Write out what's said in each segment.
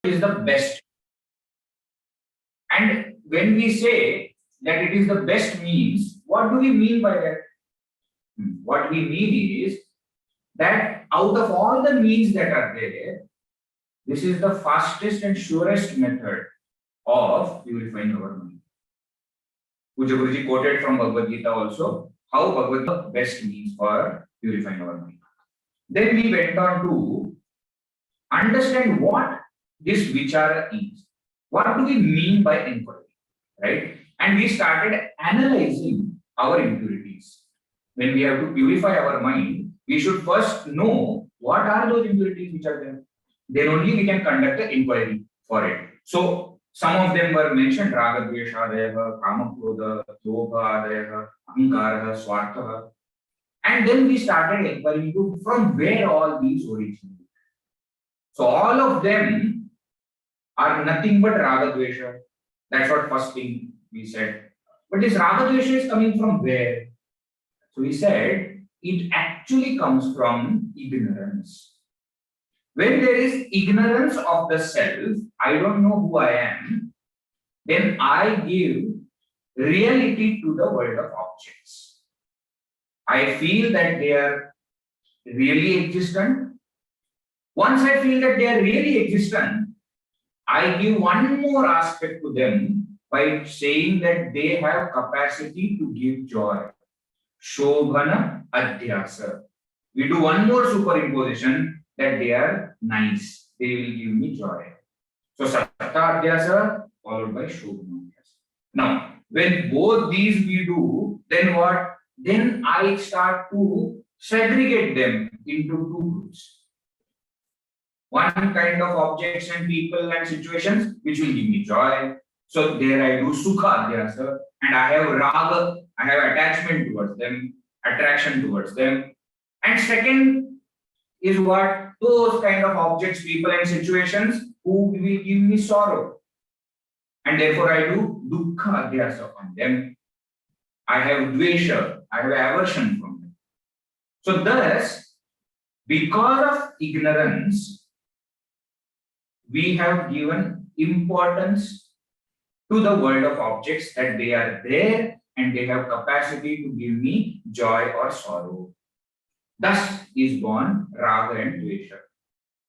is the best. And when we say that it is the best means, what do we mean by that? What we mean is that out of all the means that are there, this is the fastest and surest method of purifying our mind. Puja Guruji quoted from Bhagavad Gita also, how Bhagavad Gita best means for purifying our mind. Then we went on to understand what this vichara is. What do we mean by enquiry, right? And we started analyzing our impurities. When we have to purify our mind, we should first know what are those impurities which are there. Then only we can conduct an inquiry for it. So some of them were mentioned: raga, dvesha, adaya, kama, krodha, lobha, adaya, ahankara, swartha. And then we started inquiring to from where all these originate. So all of them are nothing but raga, dvesha. That's what first thing we said. But this raga, dvesha is coming from where? So we said it actually comes from ignorance. When there is ignorance of the self, I don't know who I am, then I give reality to the world of objects. I feel that they are really existent. Once I feel that they are really existent, I give one more aspect to them by saying that they have capacity to give joy. Shobhana adhyasa. We do one more superimposition that they are nice. They will give me joy. So satta adhyasa followed by shobhana adhyasa. Now, when both these we do, then what? Then I start to segregate them into two groups. One kind of objects and people and situations which will give me joy. So there I do sukha adhyasa, and I have raga, I have attachment towards them, attraction towards them. And second is what? Those kind of objects, people and situations who will give me sorrow. And therefore I do dukkha adhyasa on them. I have dvesha, I have aversion from them. So thus, because of ignorance, we have given importance to the world of objects, that they are there and they have capacity to give me joy or sorrow. Thus is born raga and dvesha.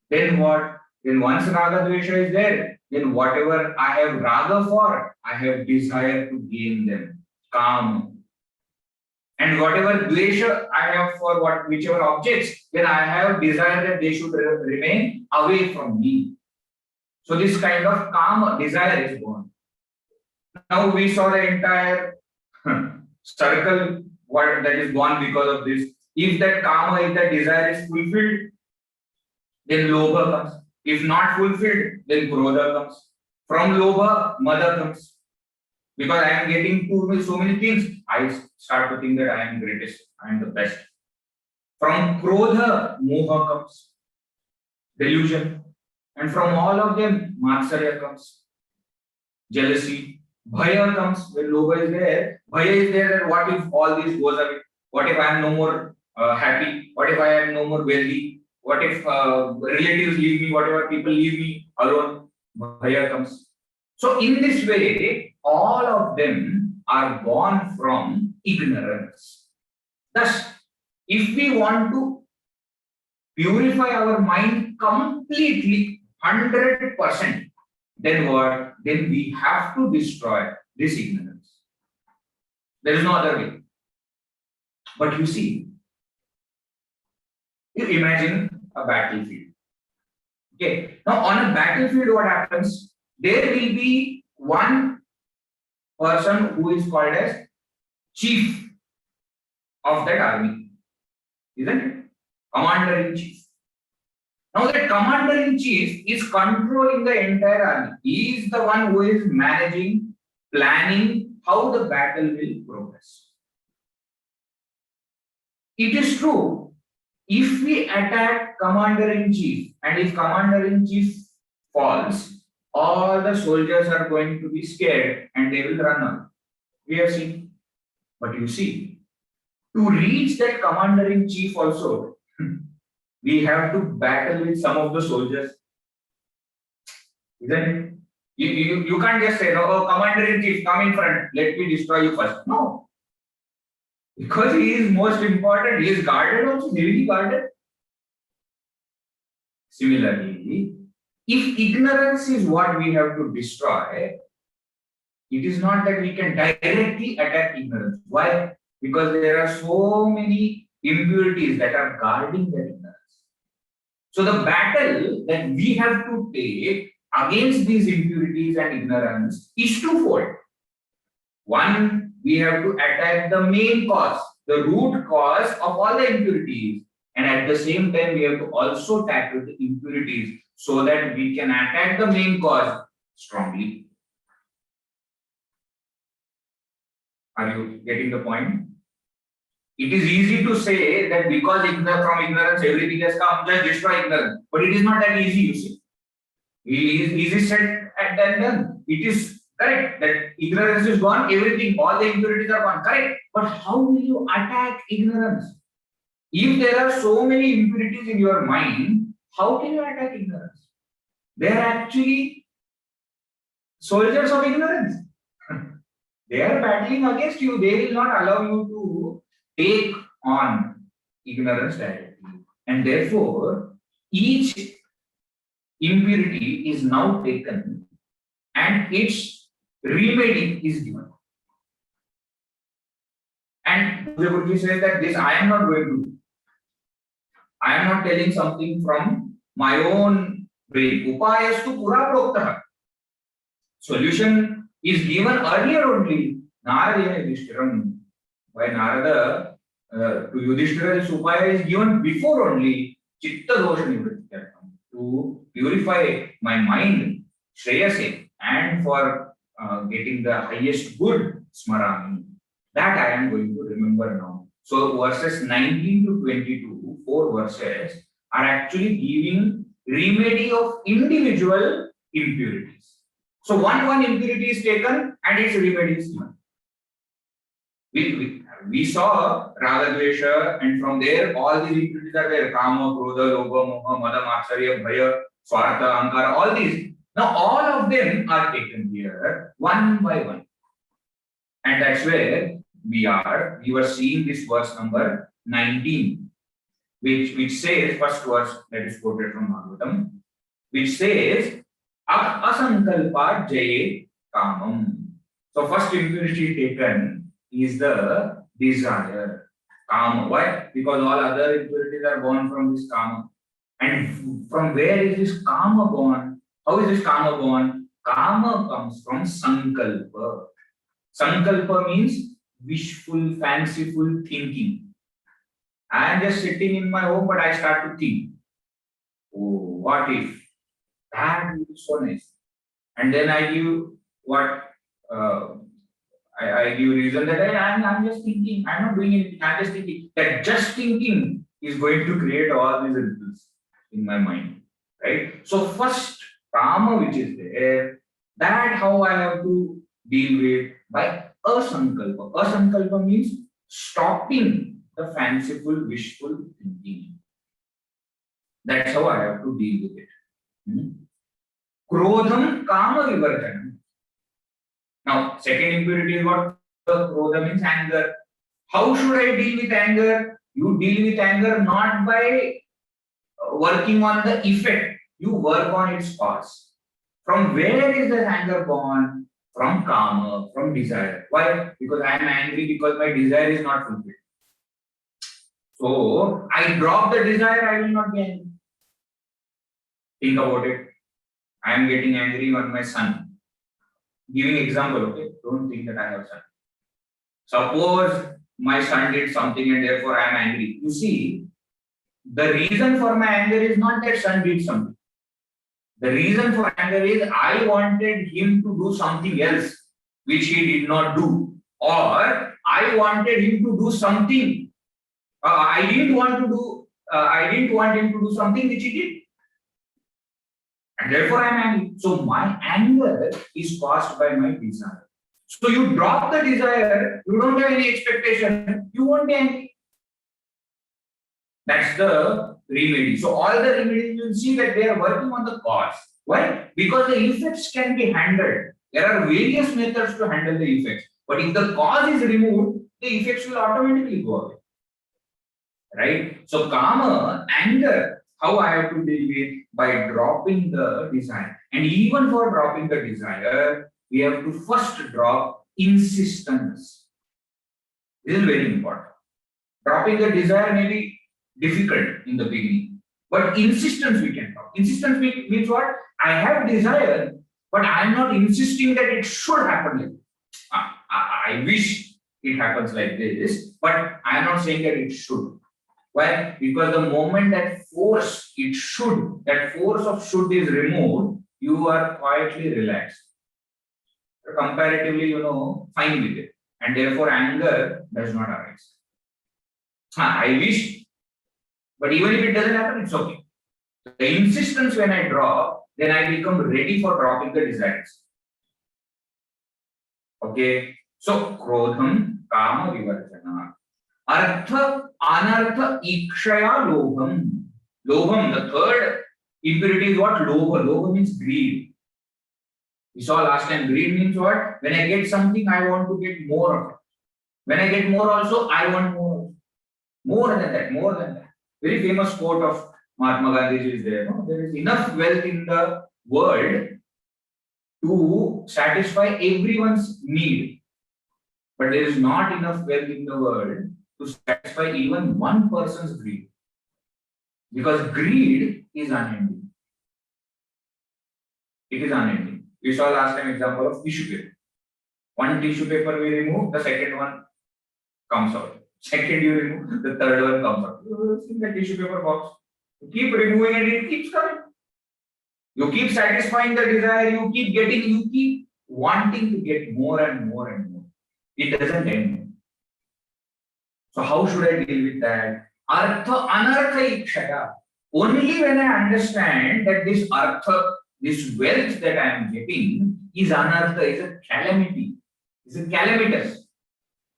Then what? Then once raga dvesha is there, then whatever I have raga for, I have desire to gain them, kama. And whatever dvesha I have for whichever objects, then I have desire that they should remain away from me. So this kind of kama, desire is born. Now we saw the entire circle what that is born because of this. If that kama, if that desire is fulfilled, then lobha comes. If not fulfilled, then krodha comes. From lobha, mada comes. Because I am getting so many things, I start to think that I am greatest, I am the best. From krodha, moha comes, delusion. And from all of them, matsarya comes, jealousy. Bhaya comes. When lobha is there, bhaya is there, and what if all this goes away? What if I am no more happy? What if I am no more wealthy? What if relatives leave me? Whatever people leave me alone? Bhaya comes. So in this way, all of them are born from ignorance. Thus, if we want to purify our mind completely, 100%, then what? Then we have to destroy this ignorance. There is no other way. But you see, you imagine a battlefield. Okay. Now on a battlefield, what happens? There will be one person who is called as chief of that army, isn't it? Commander in chief. Now that commander in chief is controlling the entire army. He is the one who is managing, planning how the battle will progress. It is true, if we attack commander in chief, and if commander in chief falls, all the soldiers are going to be scared and they will run away. We have seen. But you see, to reach that commander in chief also, we have to battle with some of the soldiers. Isn't it? You can't just say, no, oh, Commander in Chief, come in front, let me destroy you first. No. Because he is most important, he is guarded also, heavily guarded. Similarly, if ignorance is what we have to destroy, it is not that we can directly attack ignorance. Why? Because there are so many impurities that are guarding that ignorance. So the battle that we have to take against these impurities and ignorance is twofold. One, we have to attack the main cause, the root cause of all the impurities. And at the same time, we have to also tackle the impurities so that we can attack the main cause strongly. Are you getting the point? It is easy to say that because from ignorance everything has come, just destroy ignorance. But it is not that easy, you see. Easy said and then done. It is correct that ignorance is gone, everything, all the impurities are gone. Correct. But how will you attack ignorance? If there are so many impurities in your mind, how can you attack ignorance? They are actually soldiers of ignorance. They are battling against you. They will not allow you to take on ignorance directly. And therefore, each impurity is now taken and its remedy is given. And the Guruji says that this I am not going to do. I am not telling something from my own brain. Upayastu pura proktaha. Solution is given earlier only. Narada Yudhishthira. By Narada to Yudhishthira, this upaya is given before only. Chitta dosha nivritti. To purify my mind, Shreyase, and for getting the highest good, Smarami. That I am going to remember now. So verses 19 to 22, 4 verses, are actually giving remedy of individual impurities. So one impurity is taken and its remedy is given. We saw Raga Dvesha, and from there all these impurities are there. Kama, Krodha, Lobha, Moha, Mada, Matsarya, Bhaya, Swartha, Ankara, all these. Now all of them are taken here one by one. And that's where we are. We were seeing this verse number 19, which says, first verse that is quoted from Bhagavatam, which says, Asankalpa Jaye Kamam. So first impurity taken is the desire. Kama. Why? Because all other impurities are born from this Kama. And from where is this Kama born? How is this Kama born? Kama comes from Sankalpa. Sankalpa means wishful, fanciful thinking. I am just sitting in my home, but I start to think, oh, what if? That would be so nice. And then I give what I give reason that I'm just thinking, I'm not doing anything, I'm just thinking. That just thinking is going to create all these ripples in my mind. Right? So first Kama which is there, that how I have to deal with by asankalpa. Asankalpa means stopping the fanciful, wishful thinking. That's how I have to deal with it. Krodham Kama Vivarjanam. Now, second impurity is what? Krodha means anger. How should I deal with anger? You deal with anger not by working on the effect. You work on its cause. From where is the anger born? From Kama, from desire. Why? Because I am angry because my desire is not fulfilled. So, I drop the desire, I will not be angry. Think about it. I am getting angry on my son. Giving example, okay? Don't think that I have son. Suppose my son did something and therefore I am angry. You see, the reason for my anger is not that son did something. The reason for anger is I wanted him to do something else which he did not do. Or I wanted him to do something. I didn't want him to do something which he did. And therefore I am angry. So my anger is caused by my desire. So you drop the desire, you don't have any expectation, you won't be angry. That's the remedy. So all the remedies, you will see that they are working on the cause. Why? Because the effects can be handled. There are various methods to handle the effects. But if the cause is removed, the effects will automatically go away. Right? So kama, anger, how I have to deal with by dropping the desire. And even for dropping the desire, we have to first drop insistence. This is very important. Dropping the desire may be difficult in the beginning, but insistence we can drop. Insistence means what? I have desire, but I am not insisting that it should happen like this. I wish it happens like this, but I am not saying that it should. Why? Because the moment that force of should is removed, you are quietly relaxed. Comparatively, fine with it. And therefore anger does not arise. I wish, but even if it doesn't happen, it's okay. The insistence when I drop, then I become ready for dropping the desires. Okay. So, krodham, kama, vivarjana. Artha, anartha, ikshaya, lobham. Lobham, the third impurity is what? Lobha. Lobha means greed. We saw last time, greed means what? When I get something, I want to get more of it. When I get more also, I want more. More than that, more than that. Very famous quote of Mahatma Gandhi is there. No? There is enough wealth in the world to satisfy everyone's need. But there is not enough wealth in the world to satisfy even one person's greed. Because greed is unending. It is unending. We saw last time example of tissue paper. One tissue paper we remove, the second one comes out. Second you remove, the third one comes out. In the tissue paper box. You keep removing and it keeps coming. You keep satisfying the desire, you keep wanting to get more and more and more. It doesn't end. So how should I deal with that? Artha anartha ikshaya. Only when I understand that this artha, this wealth that I am getting is anartha, is a calamity, is a calamitous.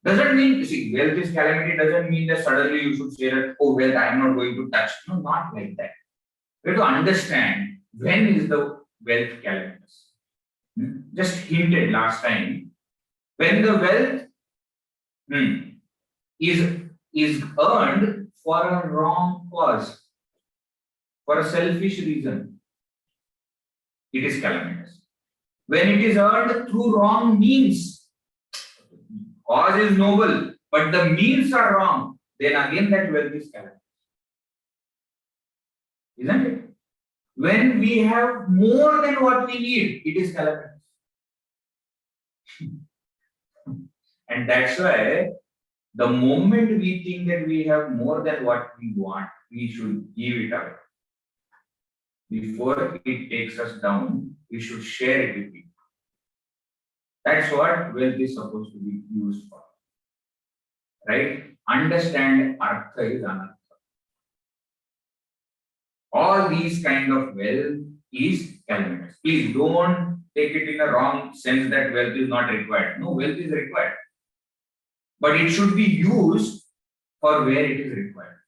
Doesn't mean, see, wealth is calamity, doesn't mean that suddenly you should say that, oh, wealth I am not going to touch. No, not like that. We have to understand when is the wealth calamitous. Just hinted last time. When the wealth is earned for a wrong cause, for a selfish reason, it is calamitous. When it is earned through wrong means, cause is noble, but the means are wrong, then again that wealth is calamitous. Isn't it? When we have more than what we need, it is calamitous. And that's why the moment we think that we have more than what we want, we should give it away. Before it takes us down, we should share it with people. That's what wealth is supposed to be used for. Right? Understand artha is anartha. All these kind of wealth is calamitous. Please don't take it in a wrong sense that wealth is not required. No, wealth is required. But it should be used for where it is required.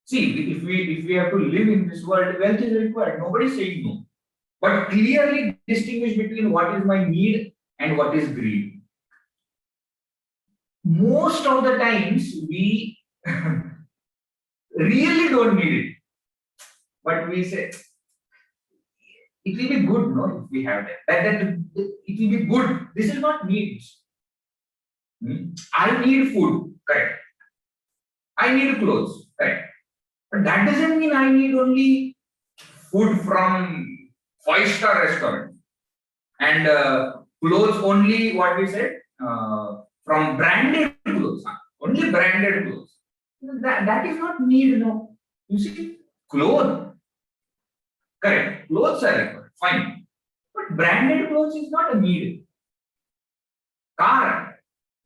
See, if we have to live in this world, wealth is required. Nobody is saying no. But clearly distinguish between what is my need and what is greed. Most of the times we really don't need it. But we say, it will be good, no, if we have that. It will be good. This is not needs. I need food, correct. I need clothes, correct. But that doesn't mean I need only food from 5-star restaurant and clothes only, what we said, from branded clothes, only branded clothes. That is not need, no. You see, clothes, correct. Clothes are required, fine. But branded clothes is not a need. Car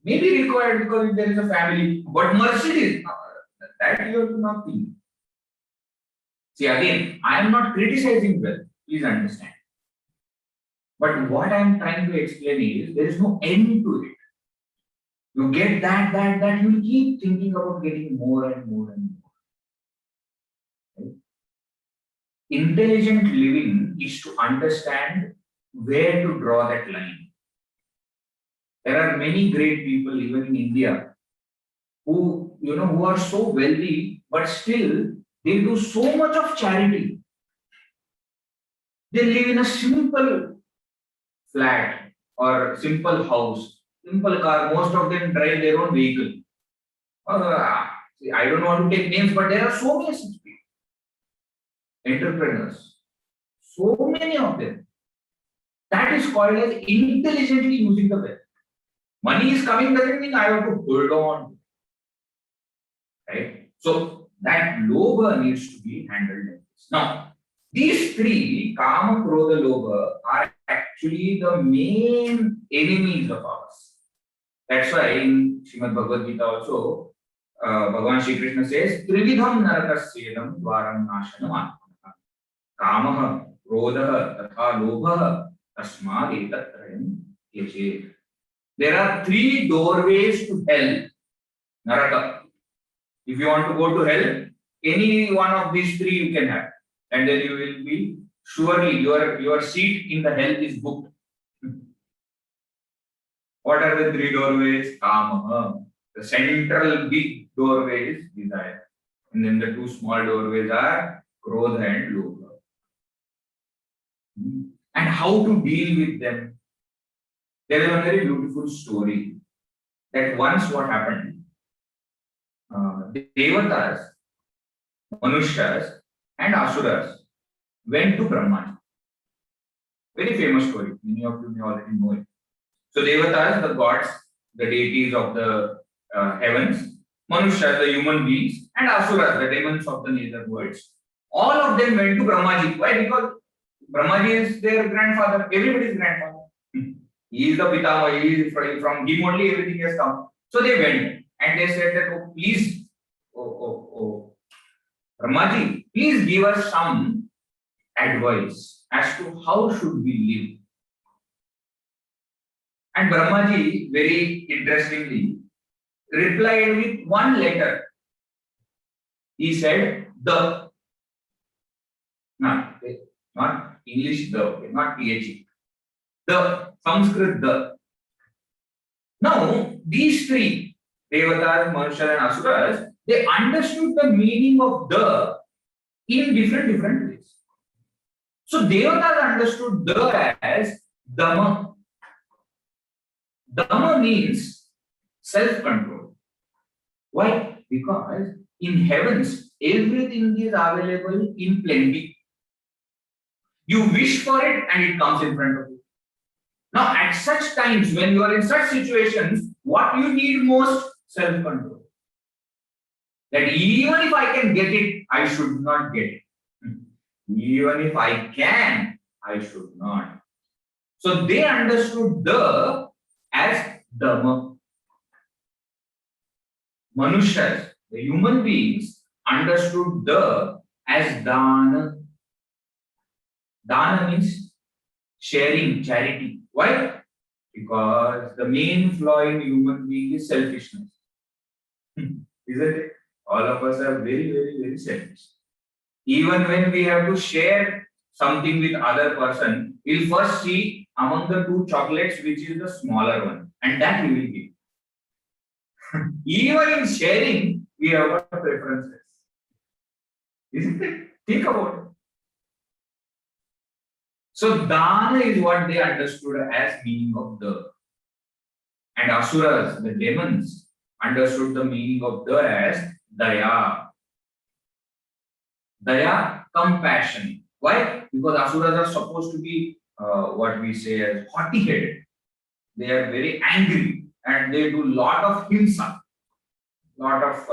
may be required because if there is a family, but Mercedes, that you have to not think. See, again, I am not criticizing wealth, please understand. But what I am trying to explain is there is no end to it. You get that, you will keep thinking about getting more and more and more. Right? Intelligent living is to understand where to draw that line. There are many great people, even in India, who are so wealthy, but still they do so much of charity. They live in a simple flat or simple house, simple car. Most of them drive their own vehicle. I don't want to take names, but there are so many such people, entrepreneurs, so many of them. That is called as intelligently using the wealth. Money is coming doesn't mean I have to hold on, right? So that lobha needs to be handled like this. Now, these three, Kama, Krodha, Lobha, are actually the main enemies of ours. That's why in Srimad Bhagavad Gita also, Bhagavan Shri Krishna says, Trividham narakasyenam dvaram nashanam atmana. Kamaha, Krodha, Tatha, Lobha, Tasmad etatrayam yachet. There are three doorways to hell, Naraka. If you want to go to hell, any one of these three you can have. And then you will be, surely your seat in the hell is booked. What are the three doorways? Kama. The central big doorway is desire. And then the two small doorways are Krodha and Lobha. And how to deal with them? There is a very beautiful story that once what happened, Devatas, Manushas and Asuras went to Brahma. Very famous story. Many of you may already know it. So Devatas, the gods, the deities of the heavens, Manushas, the human beings, and Asuras, the demons of the nether worlds. All of them went to Brahmaji. Why? Because Brahmaji is their grandfather, everybody's grandfather. He is the Pitama, he is from him only everything has come. So they went and they said that, oh, please, Brahmaji, please give us some advice as to how should we live. And Brahmaji, very interestingly, replied with one letter. He said, the. Not English, the, not PH. The, Sanskrit, the. Now, these three, Devatas, Manushas and Asuras, they understood the meaning of the in different ways. So, Devatas understood the as Dhamma. Dhamma means self-control. Why? Because in heavens, everything is available in plenty. You wish for it and it comes in front of you. Now, at such times, when you are in such situations, what you need most? Self-control. That even if I can get it, I should not get it. Even if I can, I should not. So they understood the as Dhamma. Manushas, the human beings, understood the as Dana. Dana means sharing, charity. Why? Because the main flaw in human being is selfishness. Isn't it? All of us are very selfish. Even when we have to share something with other person, we'll first see among the two chocolates which is the smaller one, and that we will give. Even in sharing, we have got preferences. Isn't it? Think about it. So Dana is what they understood as meaning of the. And Asuras, the demons, understood the meaning of the as Daya. Daya, compassion. Why? Because Asuras are supposed to be what we say as haughty-headed. They are very angry and they do lot of himsa, lot of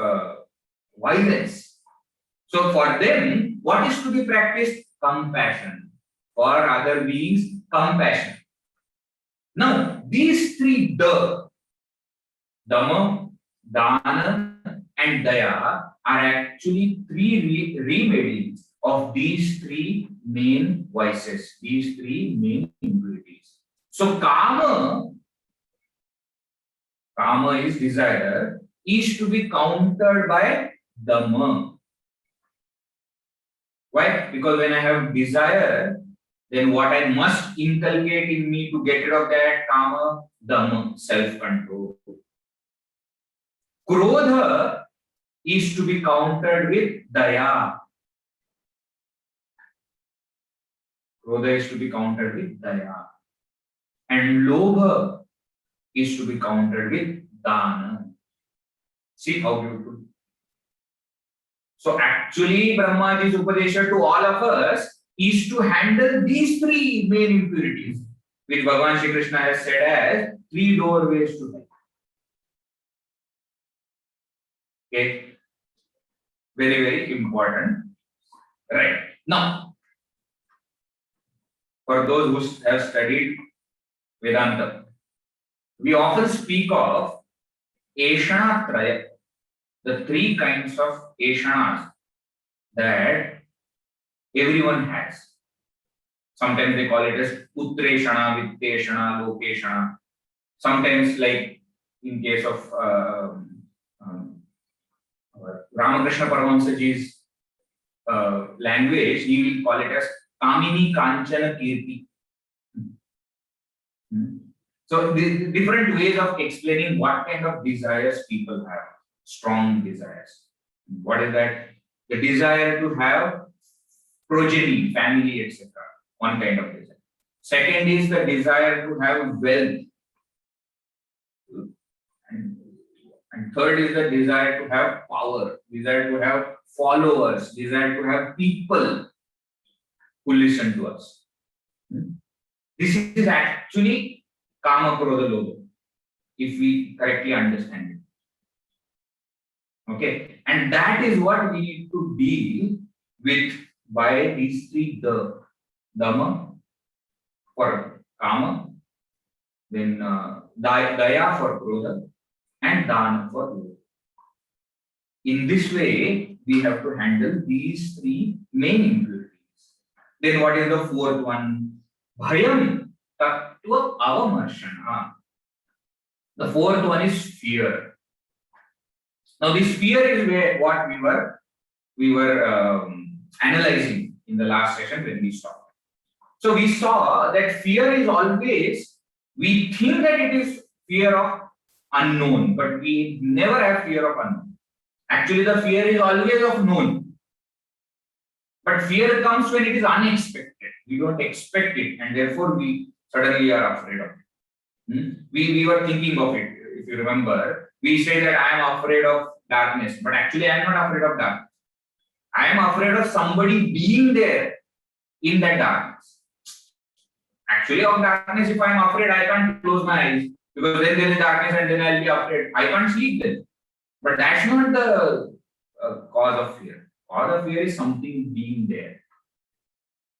violence. So for them, what is to be practiced? Compassion. For other beings, compassion. Now, these three Dhamma, Dana, and Daya are actually three remedies of these three main vices, these three main impurities. So, Kama is desire, is to be countered by Dhamma. Why? Because when I have desire, then what I must inculcate in me to get rid of that kama, dhamma, self-control. Krodha is to be countered with daya. Krodha is to be countered with daya. And lobha is to be countered with dana. See how beautiful. So actually, Brahmaji's Upadesha to all of us is to handle these three main impurities, which Bhagavan Shri Krishna has said as three doorways to hell. Okay, very, very important. Right. Now, for those who have studied Vedanta, we often speak of Eshana Traya, the three kinds of Eshanas that everyone has. Sometimes they call it as Putreshana, Vitteshana, Lokeshana. Sometimes, like in case of Ramakrishna Paramahamsaji's language, he will call it as Kamini Kanchana Kirti. So, the different ways of explaining what kind of desires people have. Strong desires. What is that? The desire to have progeny, family, etc. One kind of desire. Second is the desire to have wealth. And third is the desire to have power, desire to have followers, desire to have people who listen to us. This is actually Kama Krodha Lobha, if we correctly understand it. Okay, and that is what we need to deal with by these three Dhamma for Kama, then Daya for Krodha, and Dana for Lobha. In this way, we have to handle these three main impurities. Then what is the fourth one? Bhayam Tattva Avamarshana. The fourth one is fear. Now this fear is where what we were analyzing in the last session when we stopped. So we saw that fear is always, we think that it is fear of unknown, but we never have fear of unknown. Actually, the fear is always of known. But fear comes when it is unexpected. We don't expect it, and therefore we suddenly are afraid of it. We were thinking of it, if you remember. We say that I am afraid of darkness, but actually I am not afraid of darkness. I am afraid of somebody being there in that darkness. Actually, of darkness, if I am afraid, I can't close my eyes, because then there is darkness and then I'll be afraid. I can't sleep then. But that's not the cause of fear. Cause of fear is something being there.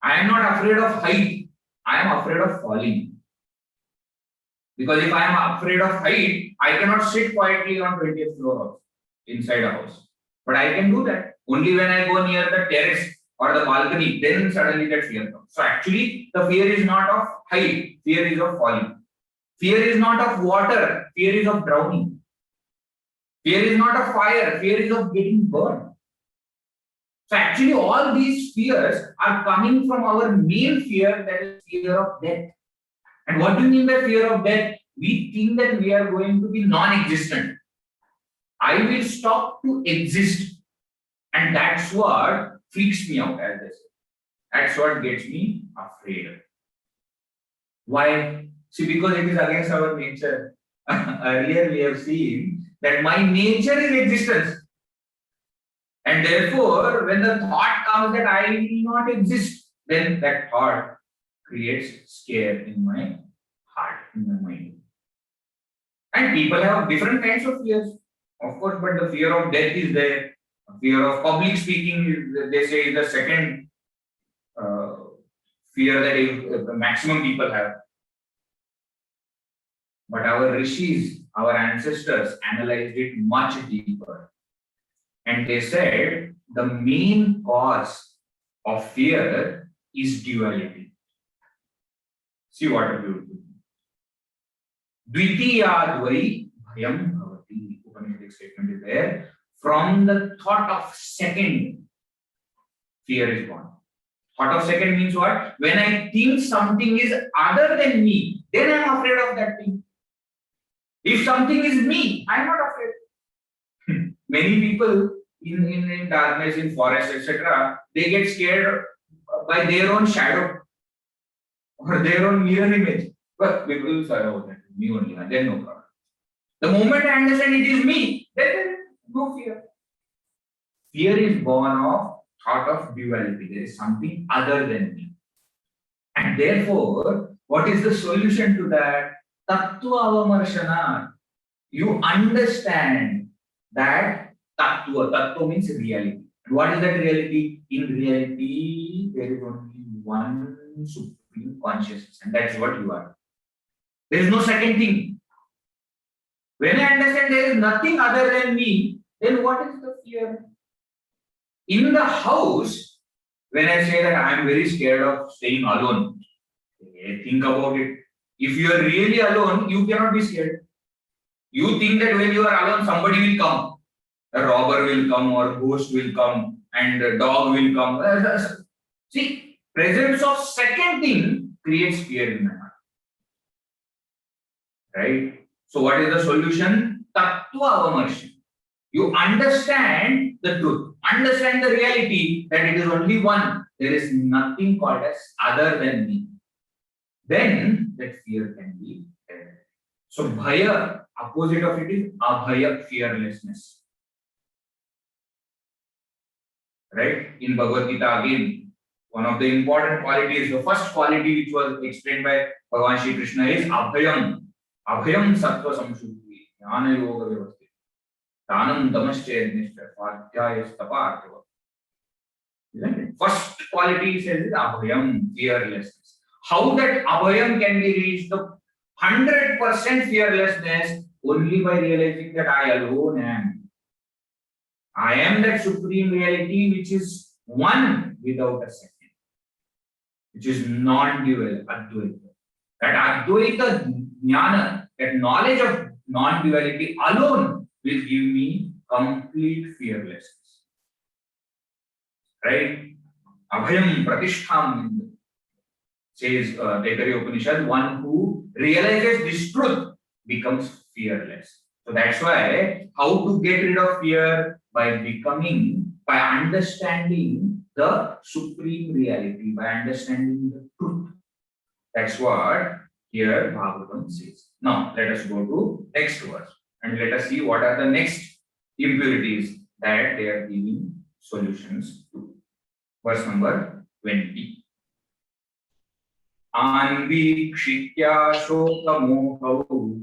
I am not afraid of height. I am afraid of falling. Because if I am afraid of height, I cannot sit quietly on 20th floor inside a house. But I can do that. Only when I go near the terrace or the balcony, then suddenly that fear comes. So actually, the fear is not of height. Fear is of falling. Fear is not of water. Fear is of drowning. Fear is not of fire, fear is of getting burned. So actually all these fears are coming from our main fear, that is fear of death. And what do you mean by fear of death? We think that we are going to be non-existent. I will stop to exist. And that's what freaks me out, as they say. That's what gets me afraid. Why? See, because it is against our nature. Earlier we have seen that my nature is existence. And therefore, when the thought comes that I will not exist, then that thought creates scare in my heart, in my mind. And people have different kinds of fears, of course, but the fear of death is there. Fear of public speaking, they say, is the second fear that the maximum people have. But our rishis, our ancestors, analyzed it much deeper. And they said the main cause of fear is duality. See what a beautiful. Dvitiyadvari bhayam bhavati. Upanishadic statement is there. From the thought of second, fear is born. Thought of second means what? When I think something is other than me, then I am afraid of that thing. If something is me, I am not afraid. Many people in darkness, in forest, etc., they get scared by their own shadow or their own mirror image. But people will say, oh, that is me only, and then no problem. The moment I understand it is me, then there is no fear. Fear is born of thought of duality. There is something other than me. And therefore, what is the solution to that? Tattva avamarshana. You understand that tattva means reality. What is that reality? In reality, there is only one supreme consciousness, and that's what you are. There is no second thing. When I understand there is nothing other than me, then what is the fear? In the house, when I say that I am very scared of staying alone, think about it. If you are really alone, you cannot be scared. You think that when you are alone, somebody will come. A robber will come, or ghost will come, and a dog will come. See, presence of second thing creates fear in my heart. Right? So what is the solution? Tattva avamarshana. You understand the truth, understand the reality that it is only one. There is nothing called as other than me. Then that fear can be there. So bhaya, opposite of it is abhaya, fearlessness. Right? In Bhagavad Gita again, one of the important qualities, the first quality which was explained by Bhagavan Shri Krishna is abhayam. Abhayam sattva samshuddhi, jnana yoga vyavastha. Dhanam damascha swadhyaya. Isn't it? First quality says is abhayam, fearlessness. How that abhayam can be reached? The 100% fearlessness only by realizing that I alone am. I am that supreme reality which is one without a second, which is non-dual, advaita. That advaita jnana, that knowledge of non-duality alone will give me complete fearlessness. Right? Abhayam pratishtham says Taittiriya Upanishad, one who realizes this truth becomes fearless. So that's why how to get rid of fear? By understanding the supreme reality, by understanding the truth. That's what here Bhagavatam says. Now let us go to next verse and let us see what are the next impurities that they are giving solutions to. Verse number 20. Anvikshitya shokamohau.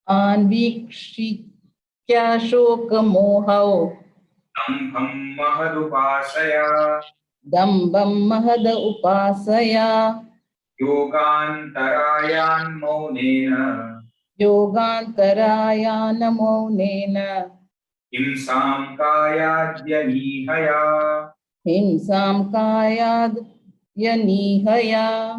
Anvikshitya shokamohau. Dambham mahadupasaya. Dambam mahada upasaya. Yogantarayan maunena. Yogantarayan maunena. Himsam kayadyanihaya. Himsam kayadyanihaya.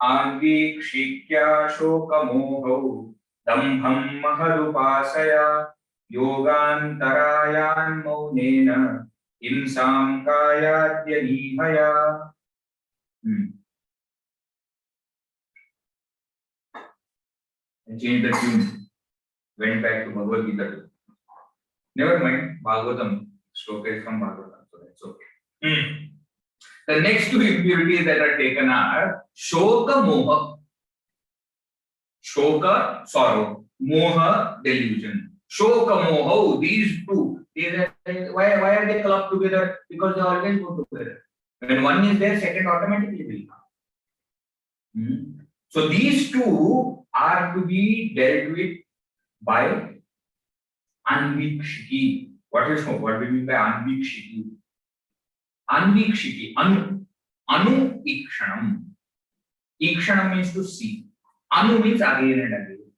Anvikshitya shokamohau. Dambham mahadupasaya. Yogantarayan maunena. Himsam kayadyanihaya. I changed the tune. Went back to Bhagavad Gita. Never mind, Bhagavatam. Shloka is from Bhagavatam, so that's okay. The next two impurities that are taken are Shoka Moha. Shoka, sorrow. Moha, delusion. Shoka Moha, these two. Why are they clubbed together? Because they always go together. When one is there, second automatically will come. So these two are to be dealt with by Anvikshiti. What do we mean by Anvikshiti? Anvikshiti, Anu Ikshanam. Ikshanam means to see. Anu means again and again.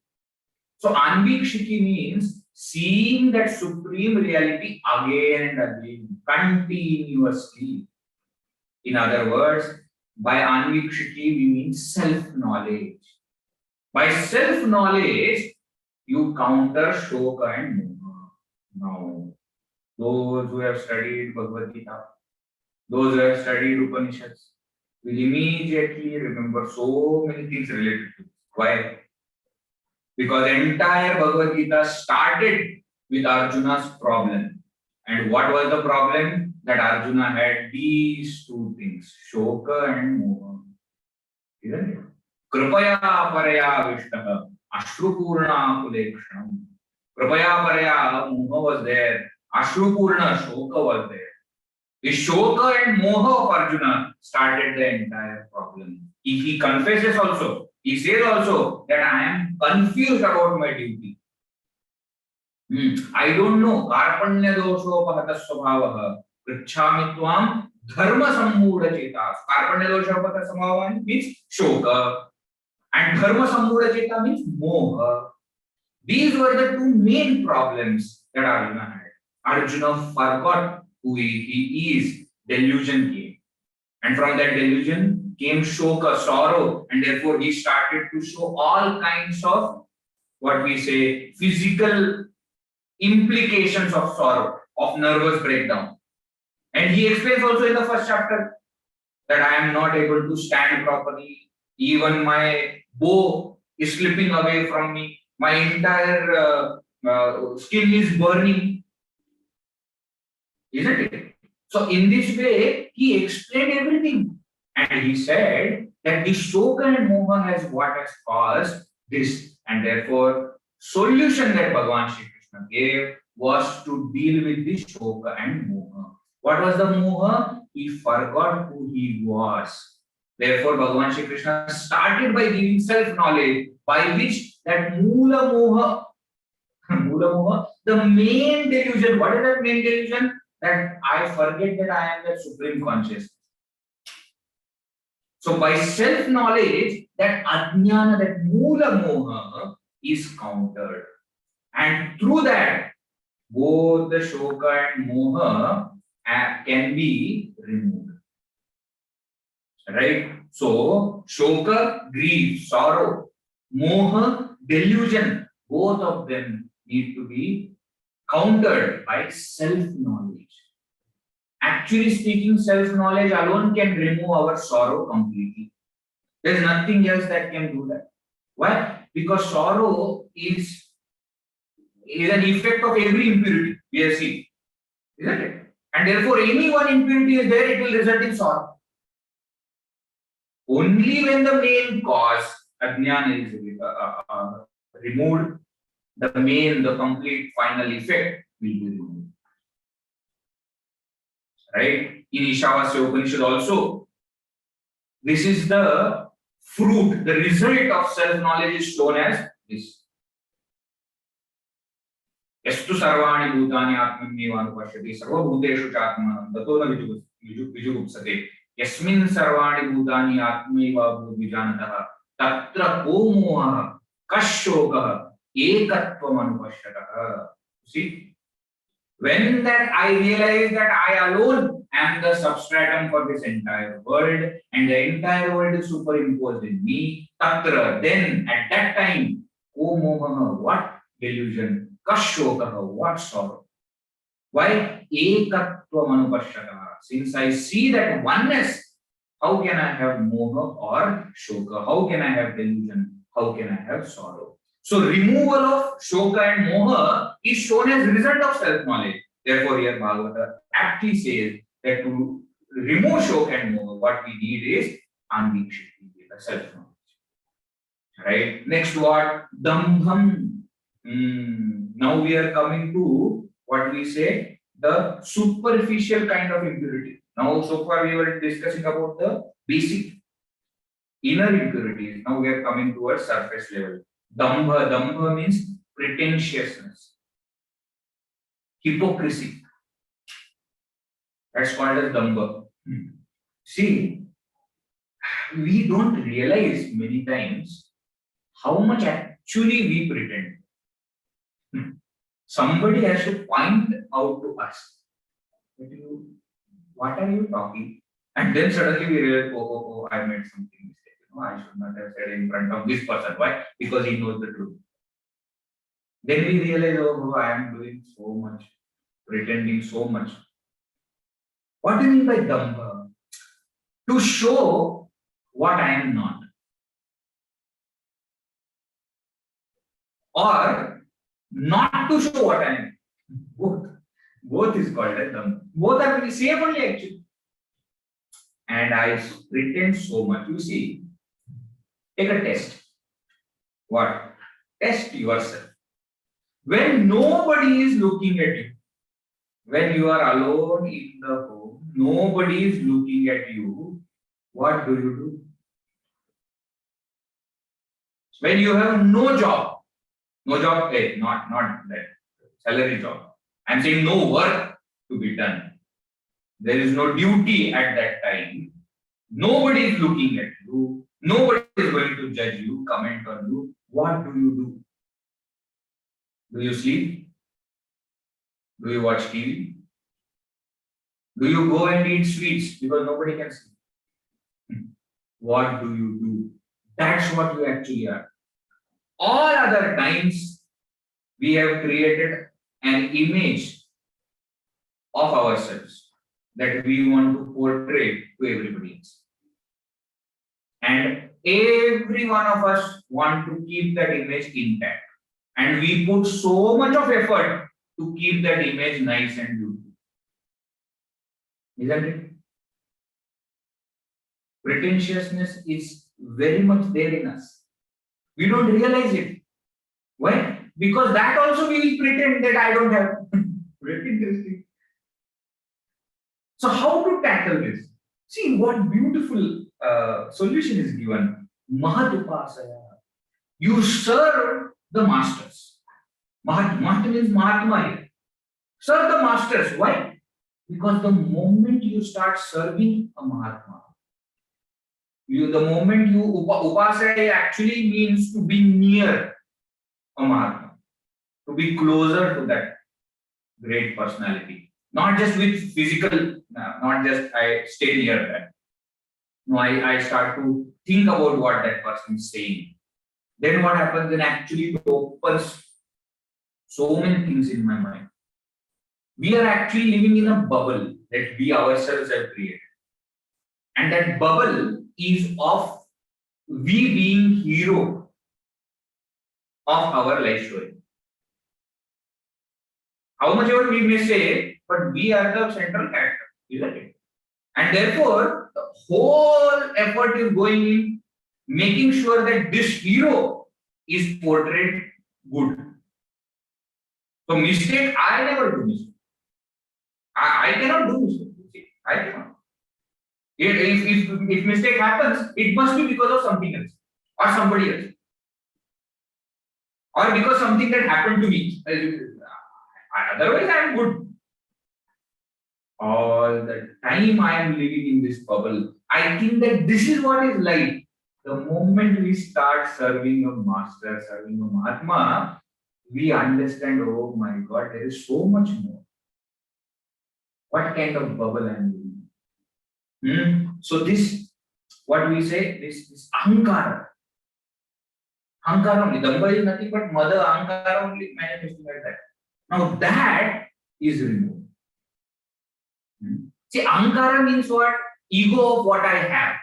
So Anvikshiti means seeing that supreme reality again and again, continuously. In other words, by Anvikshiti we mean self-knowledge. By self-knowledge, you counter Shoka and Moha. Now, those who have studied Bhagavad Gita, those who have studied Upanishads will immediately remember so many things related to this. Why? Because the entire Bhagavad Gita started with Arjuna's problem. And what was the problem? That Arjuna had these two things, Shoka and Moha. Isn't it? Kripaya paraya vishtah, ashrupurna kulekshanam. Kripaya paraya, Moha was there. Ashrupurna, Shoka was there. The Shoka and Moha of Arjuna started the entire problem. If he confesses also, he says also that I am confused about my duty. I don't know. Karpanya doshopahatas svabhavah. Prichhami tvam dharma sammudha chetas. Karpanya doshopahatas svabhavah means Shoka. And dharma sammudha cheta means Moha. These were the two main problems that Arjuna had. Arjuna forgot who he is. Delusion came. And from that delusion came Shoka, sorrow. And therefore he started to show all kinds of what we say physical implications of sorrow, of nervous breakdown. And he explains also in the first chapter that I am not able to stand properly. Even my bow is slipping away from me. My entire skin is burning. Isn't it? So in this way, he explained everything. And he said that the Shoka and Moha has what has caused this. And therefore, solution that Bhagavan Shri Krishna gave was to deal with the Shoka and Moha. What was the Moha? He forgot who he was. Therefore, Bhagavan Shri Krishna started by giving self-knowledge, by which that Mula Moha, the main delusion. What is that main delusion? That I forget that I am the Supreme Consciousness. So by self-knowledge, that Ajnana, that Mula Moha is countered. And through that, both the Shoka and Moha can be removed. Right? So, Shoka, grief, sorrow, Moha, delusion, both of them need to be countered by self-knowledge. Actually speaking, self-knowledge alone can remove our sorrow completely. There is nothing else that can do that. Why? Because sorrow is an effect of every impurity we have seen. Isn't it? And therefore, any one impurity is there, it will result in sorrow. Only when the main cause, Ajnana, is removed, the complete final effect will be removed. Right? In Ishavasya Upanishad also, this is the fruit, the result of self-knowledge is shown as this. Yastu sarvani bhutani atmanyeva anupashyati sarva bhuteshu chatmanam tato na vijugupsate yasmin sarvani bhutani atmanyeva bhuvijanatah tatra ko moha kashyokah ekatvam anupashyatah. See, when that I realize that I alone am the substratum for this entire world and the entire world is superimposed in me, tatra, then at that time, ko moha, what delusion, kashyokah, what sorrow. Why? Ekatvam anupashyatah. Since I see that oneness, how can I have moha or shoka? How can I have delusion? How can I have sorrow? So removal of shoka and moha is shown as result of self-knowledge. Therefore, here Bhagavata aptly says that to remove shoka and moha, what we need is anvikshiti, the self-knowledge. Right? Next what? Dambham. Now we are coming to what we say, the superficial kind of impurity. Now, so far we were discussing about the basic inner impurities. Now we are coming towards surface level. Dambha. Dambha means pretentiousness, hypocrisy. That's called as dambha. See, we don't realize many times how much actually we pretend. Somebody has to point out to us, what are you talking? And then suddenly we realize, oh, I made something mistake. I should not have said in front of this person. Why? Because he knows the truth. Then we realize, oh, I am doing so much, pretending so much. What do you mean by damba? To show what I am not. Or not to show what I am. Both is called as damba. Both are the same only actually. And I pretend so much. You see, take a test. What? Test yourself. When nobody is looking at you, when you are alone in the home, nobody is looking at you, what do you do? When you have no job, not that salary job. I'm saying no work to be done. There is no duty at that time. Nobody is looking at you. Nobody is going to judge you, comment on you. What do you do? Do you sleep? Do you watch TV? Do you go and eat sweets because nobody can see? What do you do? That's what you actually are. All other times, we have created an image of ourselves that we want to portray to everybody else. And every one of us want to keep that image intact. And we put so much of effort to keep that image nice and beautiful. Isn't it? Pretentiousness is very much there in us. We don't realize it. Why? Because that also we will pretend that I don't have. Very interesting. So how to tackle this? See what beautiful solution is given. Mahatupasaya. You serve the masters. Mahatma means Mahatma here. Serve the masters. Why? Because the moment you start serving a Mahatma, the moment you upasaya actually means to be near a Mahatma, to be closer to that great personality. Not just with physical, not just I stay near that. No, I start to think about what that person is saying. Then what happens? Then actually it opens so many things in my mind. We are actually living in a bubble that we ourselves have created. And that bubble is of we being hero of our life story. How much ever we may say, but we are the central character, isn't it? And therefore, the whole effort is going in making sure that this hero is portrayed good. So mistake, I never do mistake. I cannot do mistake. I cannot. If mistake happens, it must be because of something else or somebody else. Or because something that happened to me. Otherwise, I am good. All the time I am living in this bubble. I think that this is what is life. The moment we start serving a master, serving a Mahatma, we understand, oh my God, there is so much more. What kind of bubble I am living? So this, what we say, this ahankara. Ahankara only. Damba is nothing but mother ahankara only manifesting like that. Now that is removed. See, ahankara means what? Ego of what I have.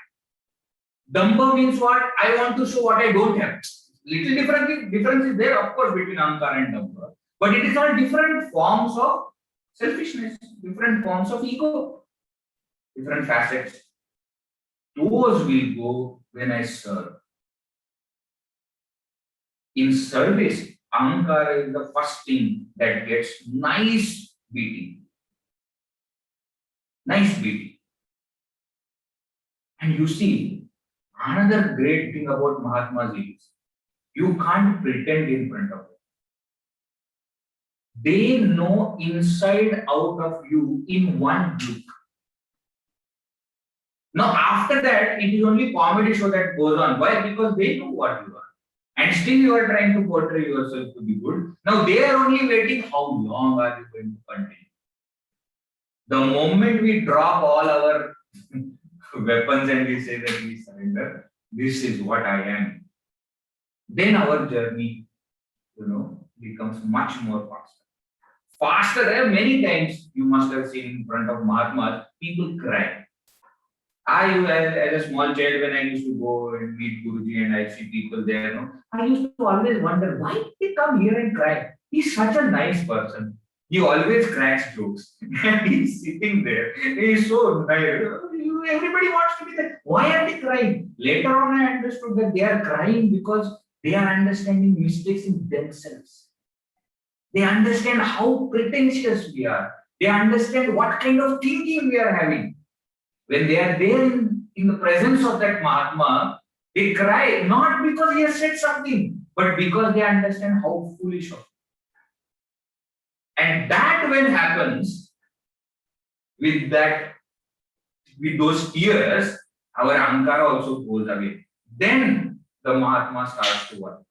Damba means what? I want to show what I don't have. Little difference is there, of course, between ahankara and damba. But it is all different forms of selfishness, different forms of ego, different facets. Those will go when I serve. In service, ahankara is the first thing that gets nice beating. Nice beating. And you see, another great thing about Mahatmas is, you can't pretend in front of them. They know inside out of you in one look. Now after that, it is only comedy show that goes on. Why? Because they know what you are. And still you are trying to portray yourself to be good. Now they are only waiting, how long are you going to continue? The moment we drop all our weapons and we say that we surrender, this is what I am, then our journey, becomes much more faster. Faster, there are many times you must have seen in front of Mahatmas, people cry. As a small child, when I used to go and meet Guruji and I see people there, no, I used to always wonder why they come here and cry. He's such a nice person. He always cracks jokes. And he's sitting there. He's so nice. Everybody wants to be there. Why are they crying? Later on, I understood that they are crying because they are understanding mistakes in themselves. They understand how pretentious we are. They understand what kind of thinking we are having. When they are there in the presence of that Mahatma, they cry not because he has said something, but because they understand how foolish of. And that when happens with those tears, our ahankara also goes away. Then the Mahatma starts to work.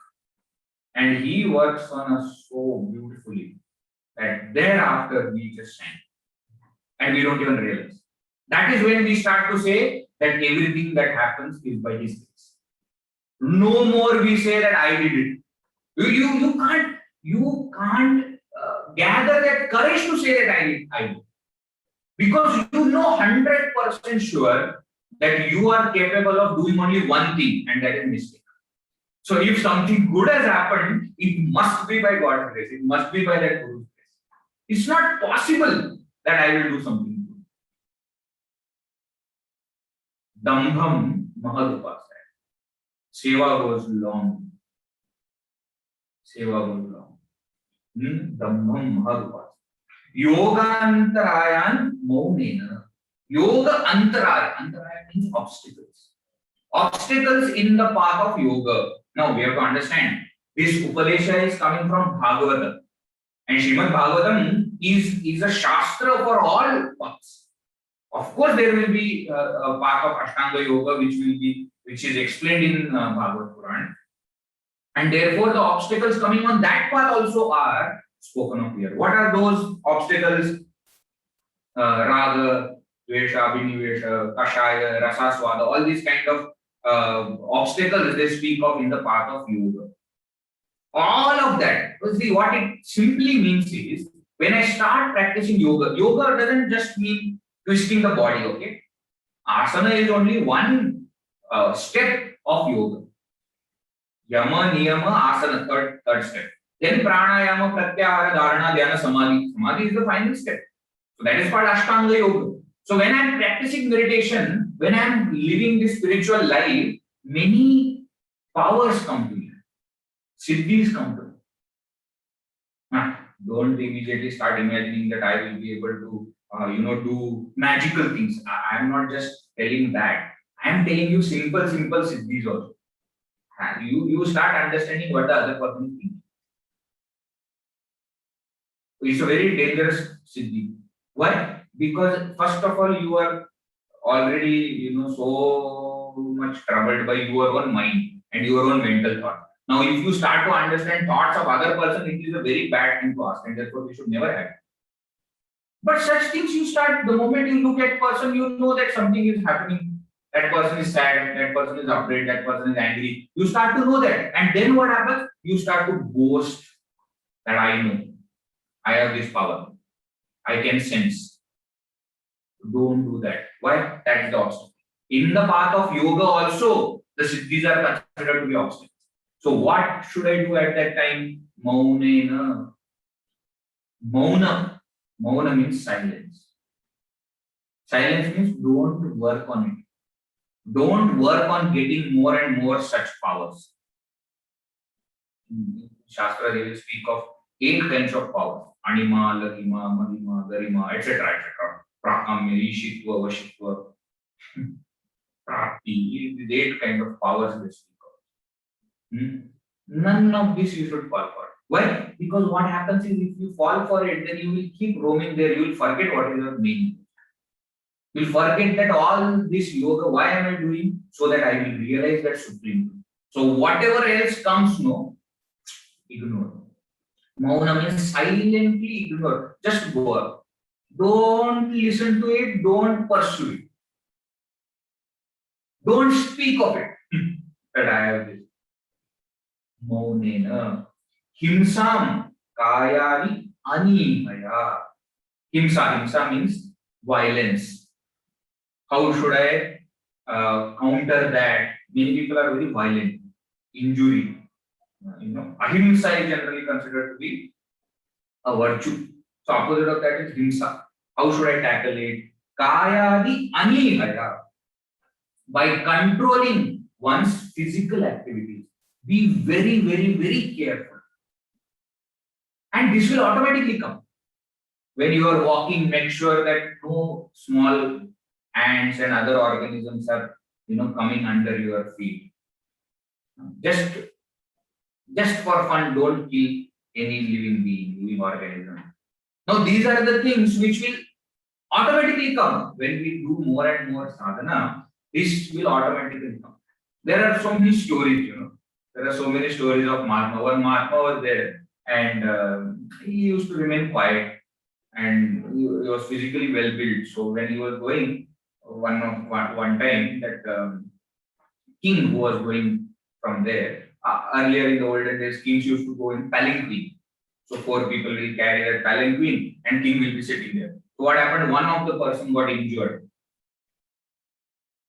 And he works on us so beautifully that thereafter we just stand. And we don't even realize. That is when we start to say that everything that happens is by his grace. No more we say that I did it. You can't gather that courage to say that I did. Because you know 100% sure that you are capable of doing only one thing, and that is mistake. So if something good has happened, it must be by God's grace. It must be by that Guru's grace. It's not possible that I will do something good. Dambham mahadupasaya. Seva goes long. Seva goes long. Dambham mahadupasaya. Yoga antarayan maunena. Yoga antaraya. Antaraya means obstacles. Obstacles in the path of yoga. Now we have to understand this Upadesha is coming from Bhagavatam. And Srimad Bhagavatam is a Shastra for all paths. Of course, there will be a path of Ashtanga Yoga which is explained in Bhagavad Puran. And therefore the obstacles coming on that path also are spoken of here. What are those obstacles? Raga, Dvesha, Abhinivesha, Kashaya, Rasaswada, all these kind of obstacles they speak of in the path of yoga. All of that. See, what it simply means is when I start practicing yoga, yoga doesn't just mean twisting the body, okay? Asana is only one step of yoga. Yama, Niyama, Asana, third step. Then Pranayama, Pratyahara, Dharana, Dhyana, Samadhi. Samadhi is the final step. So that is called Ashtanga Yoga. So when I am practicing meditation, when I am living this spiritual life, many powers come to me. Siddhis come to me. Don't immediately start imagining that I will be able to, do magical things. I am not just telling that. I am telling you simple siddhis also. You start understanding what the other person thinks. It's a very dangerous siddhi. Why? Because first of all, you are already, so much troubled by your own mind and your own mental thought. Now, if you start to understand thoughts of other person, it is a very bad thing to ask, and therefore we should never have it. But such things you start, the moment you look at person, you know that something is happening. That person is sad, that person is afraid, that person is angry. You start to know that. And then what happens? You start to boast that I know. I have this power. I can sense. Don't do that. Why? That is the obstacle. In the path of yoga also, the siddhis are considered to be obstacles. So what should I do at that time? Maunena. Mauna. Mauna means silence. Silence means don't work on it. Don't work on getting more and more such powers. Shastra, they will speak of 8 kinds of powers. Anima, Lahima, Mahima, Garima, etc. Prakamya, Ishitva, Vashitva. Prakti. These 8 kind of powers they speak of. None of this you should fall for. Why? Because what happens is if you fall for it, then you will keep roaming there. You will forget what is your meaning. You will forget that all this yoga, why am I doing? So that I will realize that supreme. So whatever else comes, no, ignore. Mauna means silently ignore. Just go up. Don't listen to it. Don't pursue it. Don't speak of it. That I have this. Maunena. Himsam kayani animaya. Himsa means violence. How should I counter that? Many people are very violent, injury. Ahimsa is generally considered to be a virtue. So opposite of that is himsa. How should I tackle it? Kayadi anihaya. By controlling one's physical activities. Be very, very, very careful. And this will automatically come. When you are walking, make sure that no small ants and other organisms are coming under your feet. Just for fun, don't kill any living being, living organism. Now these are the things which will automatically come when we do more and more sadhana. This will automatically come. There are so many stories, There are so many stories of Mahatma. One Mahatma was there, and he used to remain quiet, and he was physically well built. So when he was going, one time that king who was going from there, earlier in the olden days, kings used to go in palanquin. So 4 people will carry that palanquin, and king will be sitting there. So what happened? One of the person got injured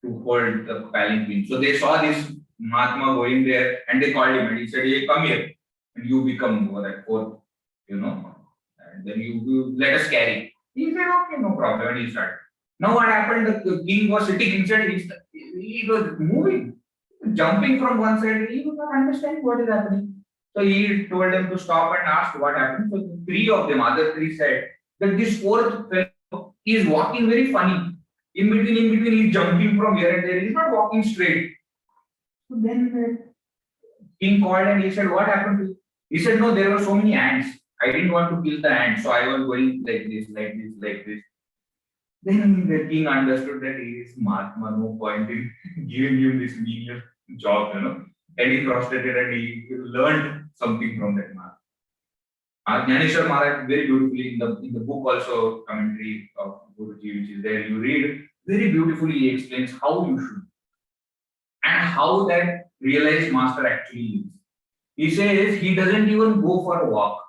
to hold the palanquin. So they saw this Mahatma going there, and they called him, and he said, "Hey, come here, and you become that 4th, and then you let us carry." He said, "Okay, no problem," and he started. Now what happened? The king was sitting inside. He was moving, jumping from one side. He was not understanding what is happening. So he told them to stop and asked what happened. So 3 of them, other 3 said that this 4th fellow is walking very funny. In between, he's jumping from here and there. He's not walking straight. So then the king called and he said, "What happened to you?" He said, "No, there were so many ants. I didn't want to kill the ants, so I was going like this, like this, like this." Then the king understood that he is Mahatma, no point in giving him this menial job, And he prostrated and he learned something from that Mahatma. Jnaneshwar Maharaj very beautifully in the book also, commentary of Guruji, which is there, you read very beautifully. He explains how you should and how that realized master actually lives. He says he doesn't even go for a walk,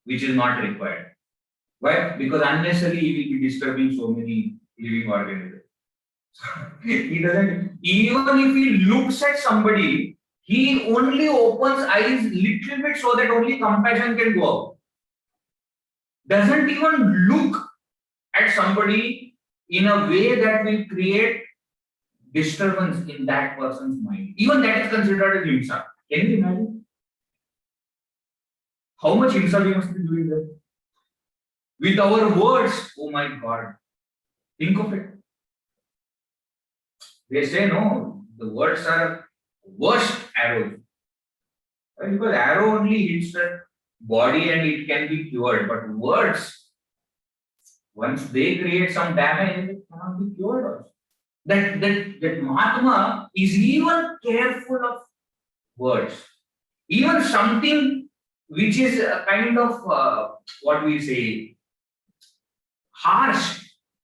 which is not required. Why? Because unnecessarily he will be disturbing so many living organisms. He doesn't, even if he looks at somebody, he only opens eyes little bit so that only compassion can go out. Doesn't even look at somebody in a way that will create disturbance in that person's mind. Even that is considered as himsa. Can you imagine? How much himsa we must be doing there? With our words, oh my God, think of it. They say no, the words are worst arrows. Because arrow only hits the body and it can be cured, but words, once they create some damage, it cannot be cured also. That Mahatma is even careful of words. Even something which is a kind of what we say, harsh,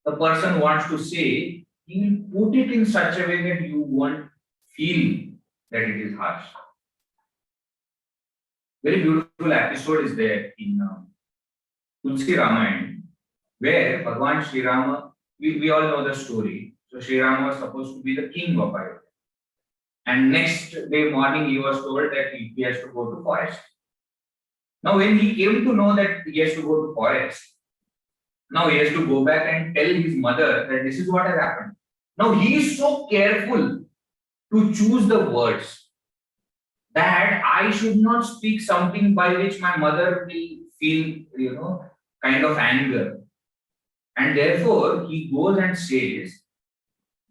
the person wants to say, he will put it in such a way that you won't feel that it is harsh. Very beautiful episode is there in Tulsi Ramayana, where Bhagwan Sri Rama, we all know the story. So Sri Rama was supposed to be the king of Ayodhya. And next day morning, he was told that he has to go to forest. Now, when he came to know that he has to go to forest, now he has to go back and tell his mother that this is what has happened. Now he is so careful to choose the words that I should not speak something by which my mother will feel, kind of anger. And therefore, he goes and says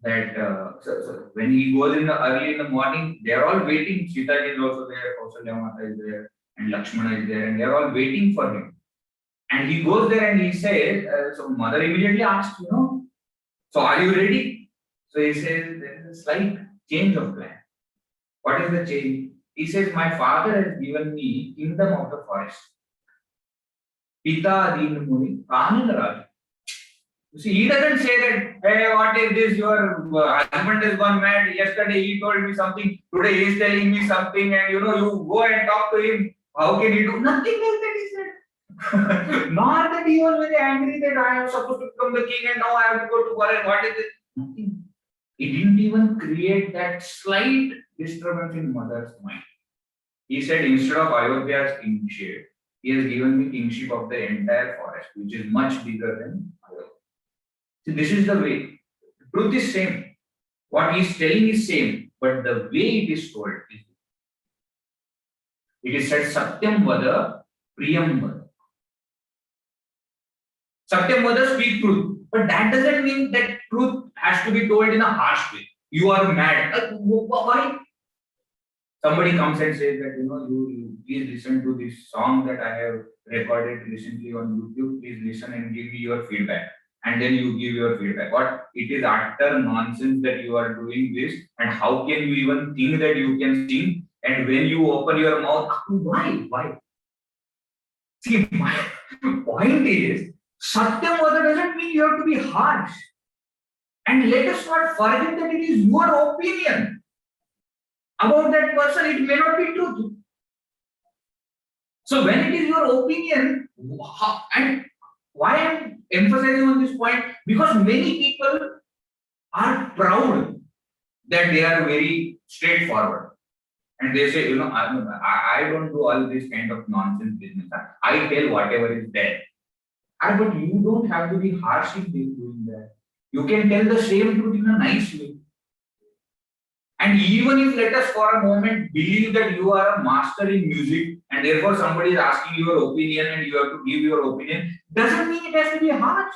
that so when he goes early in the morning, they are all waiting. Sita is also there, Kausalya Mata is there, and Lakshmana is there, and they are all waiting for him. And he goes there and he says, so mother immediately asks, so are you ready? So he says, there is a slight change of plan. What is the change? He says, my father has given me kingdom of the forest. Pita Deen Muni Kananaraj. You see, he doesn't say that, hey, what is this? Your husband has gone mad. Yesterday he told me something. Today he is telling me something. And you go and talk to him. How can he do? Nothing like that, he said. Not that he was very angry that I am supposed to become the king and now I have to go to forest. What is it? Nothing. He didn't even create that slight disturbance in mother's mind. He said, instead of Ayodhya's kingship, he has given me kingship of the entire forest, which is much bigger than Ayodhya. So this is the way. Truth is same. What he is telling is same, but the way it is told is. It is said Satyam Vada Priyam Vada. Satyam Vada, speak truth. But that doesn't mean that truth has to be told in a harsh way. You are mad. Why? Somebody comes and says that, you please listen to this song that I have recorded recently on YouTube. Please listen and give me your feedback. And then you give your feedback. What? It is utter nonsense that you are doing this. And how can you even think that you can sing? And when you open your mouth, why? Why? See, my point is, Satyam Vada doesn't mean you have to be harsh. And let us not forget that it is your opinion about that person. It may not be true. So when it is your opinion, and why I am emphasizing on this point? Because many people are proud that they are very straightforward. And they say, I don't do all this kind of nonsense business. I tell whatever is there. But you don't have to be harsh in doing that. You can tell the same truth in a nice way. And even if, let us for a moment believe that you are a master in music and therefore somebody is asking your opinion and you have to give your opinion, doesn't mean it has to be harsh.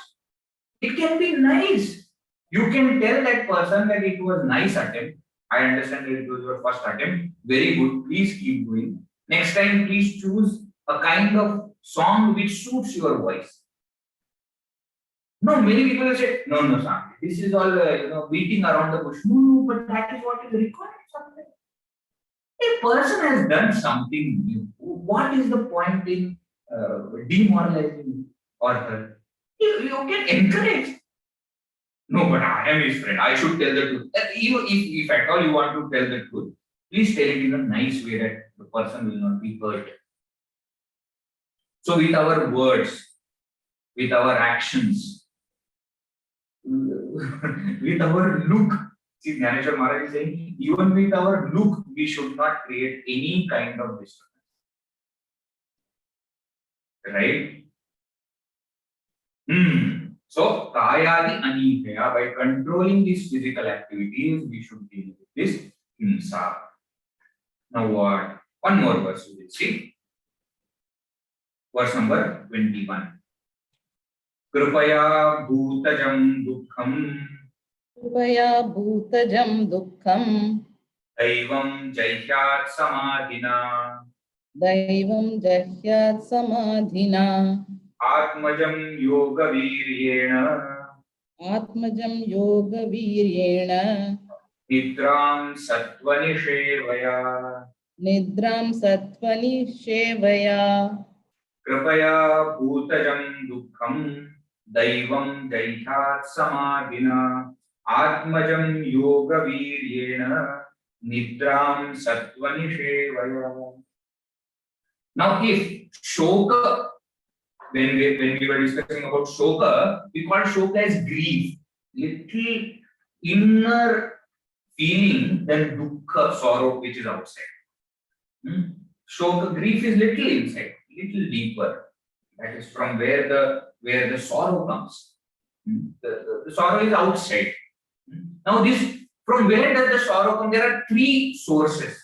It can be nice. You can tell that person that it was nice attempt. I understand that it was your first attempt. Very good. Please keep doing. Next time, please choose a kind of song which suits your voice. No, many people will say, no, Sami, this is all, beating around the bush. No, but that is what is required sometimes. A person has done something new. What is the point in demoralizing or her? You can encourage. No, but I am his friend. I should tell the truth. If at all you want to tell the truth, please tell it in a nice way that the person will not be hurt. So with our words, with our actions, with our look, see, Manah Maharaj is saying, even with our look, we should not create any kind of disturbance. Right? So, Kayadi Anihaya, by controlling these physical activities, we should deal with this himsa. Now what? One more verse we will see. Verse number 21. Kripaya bhutajam dukkham. Kripaya bhutajam dukkham. Daivam jahyat samadhina. Daivam jahyat samadhina. Atmajam yoga viryena. Atmajam yoga viryena. Nidram satvani shevaya. Nidram satvani shevaya. Kripaya bhutajam dukkham. Daivam jahyat samadhina. Atmajam yoga viryena. Nidram satvani shevaya. Now if shoka, when we were discussing about shoka, we call shoka as grief, little inner feeling than dukkha, sorrow, which is outside. Shoka, grief is little inside, little deeper. That is from where the sorrow comes. The sorrow is outside. Now this, from where does the sorrow come? There are three sources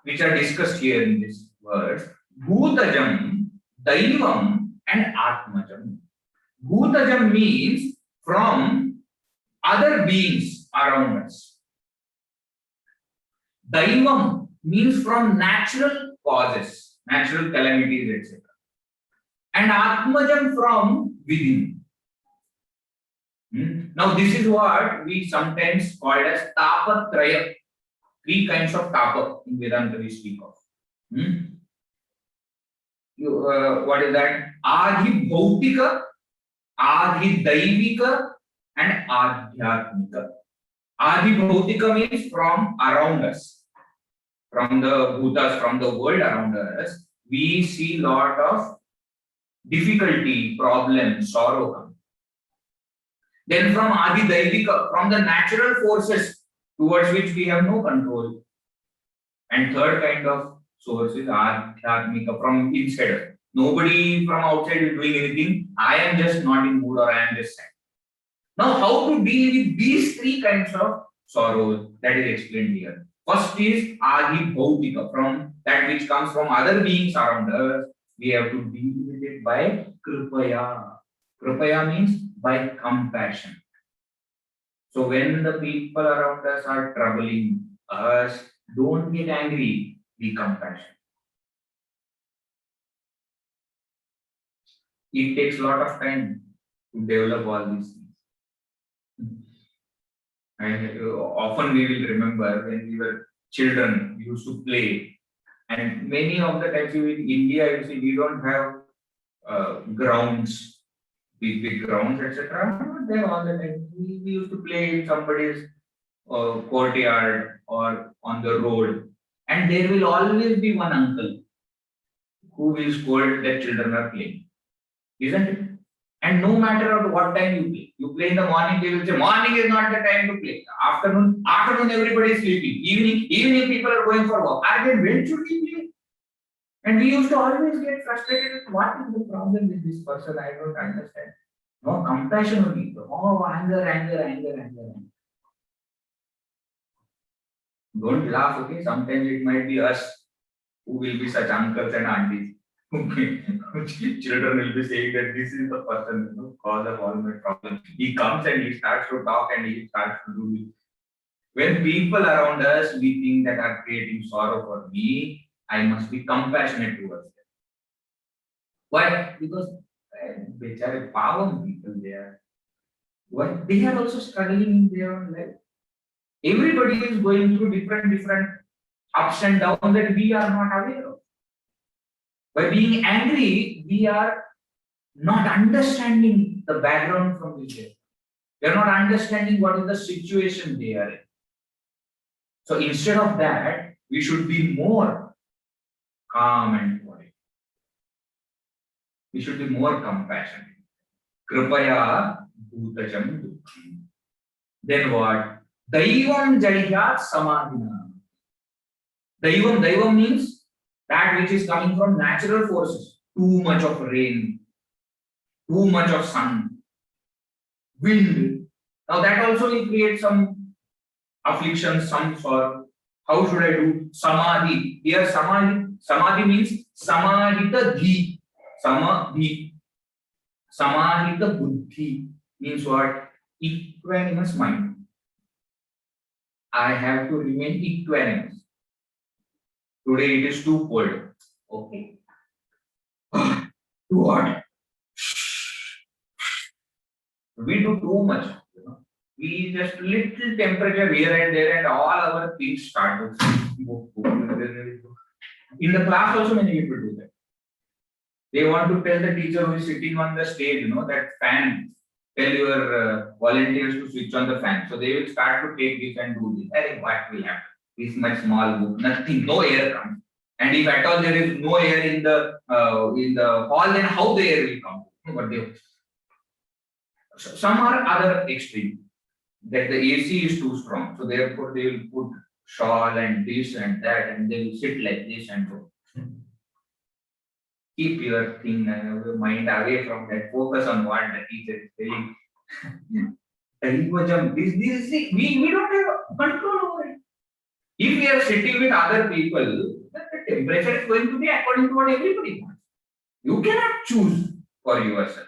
which are discussed here in this verse: Bhutajam, Daivam, and Atmajam. Bhutajam means from other beings around us. Daivam means from natural causes, natural calamities, etc. And Atmajam from within. Now this is what we sometimes call as Tapatraya. Three kinds of tapa in Vedanta we speak of. What is that? Adhi Bhautika, Adhi Daivika, and Adhyatmika. Adhi Bhautika means from around us, from the bhutas, from the world around us, we see lot of difficulty, problem, sorrow come. Then from Adi Daivika, from the natural forces towards which we have no control. And third kind of source is Adhyatmika, from inside us. Nobody from outside is doing anything. I am just not in mood or I am just sad. Now, how to deal with these three kinds of sorrows, that is explained here. First is Adi Bhautika, from that which comes from other beings around us. We have to deal with it by Kripaya. Kripaya means by compassion. So when the people around us are troubling us, don't get angry, be compassionate. It takes a lot of time to develop all these things. And often we will remember when we were children, we used to play. And many of the times in India, you see, we don't have grounds, big grounds, etc. There all the time. We used to play in somebody's courtyard or on the road. And there will always be one uncle who will scold that children are playing. Isn't it? And no matter at what time you play in the morning, they will say, morning is not the time to play. Afternoon, everybody is sleeping. Evening people are going for work. When should we play? And we used to always get frustrated. What is the problem with this person? I don't understand. No compassion only. Oh, anger. Don't laugh, okay? Sometimes it might be us who will be such uncles and aunties. Children will be saying that this is the person, cause of all my problems. He comes and he starts to talk and he starts to do it. When people around us we think that are creating sorrow for me, I must be compassionate towards them. Why? Because they are power people there. Why? They are also struggling in their own life. Everybody is going through different ups and downs that we are not aware of. By being angry, we are not understanding the background from which they are. We are not understanding what is the situation they are in. So instead of that, we should be more calm and quiet. We should be more compassionate. Kripaya bhutajam dukkham. Then what? Daivam jahyat samadhina. Daivam means that which is coming from natural forces. Too much of rain, too much of sun, wind. Now that also will create some affliction, some sorrow. How should I do? Samadhi. Here samadhi means samahita dhi. Samadhi. Samahita buddhi means what? Equanimous mind. I have to remain equanimous. Today it is too cold. Okay. Do what? We do too much. We just little temperature here and there, and all our things start to in the class also many people do that. They want to tell the teacher who is sitting on the stage, that fan. Tell your volunteers to switch on the fan. So they will start to take this and do this. Hey, what will happen? This much small book, nothing, no air comes. And if at all there is no air in the hall, then how the air will come? But some are other extreme, that the AC is too strong. So therefore they will put shawl and this and that, and they will sit like this and go. Keep your mind away from that. Focus on what the teacher is telling. We don't have control over it. If we are sitting with other people, then the temperature is going to be according to what everybody wants. You cannot choose for yourself.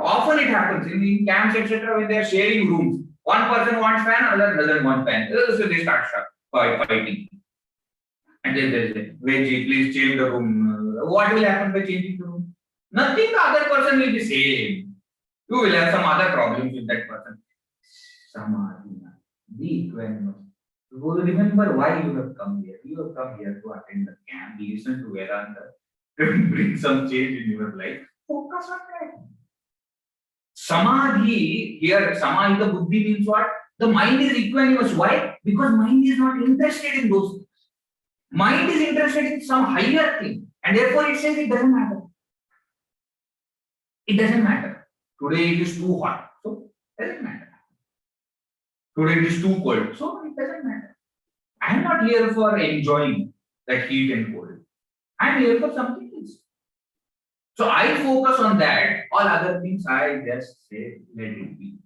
Often it happens in camps, etc., when they are sharing rooms. One person wants fan, another doesn't want fan. So they start fighting. And then they say, Veggie, please change the room. What will happen by changing the room? Nothing, the other person will be same. You will have some other problems with that person. Samadhina. Be equanimous. Remember why you have come here. You have come here to attend the camp, listen to Vedanta, bring some change in your life. Focus on that. Samadhi, here, Samahita Buddhi means what? The mind is equanimous. Why? Because mind is not interested in those things. Mind is interested in some higher thing. And therefore it says it doesn't matter. It doesn't matter. Today it is too hot. So Doesn't matter. Today it is too cold, so it doesn't matter. I am not here for enjoying that heat and cold. I am here for something else. So I focus on that. All other things I just say, let it be.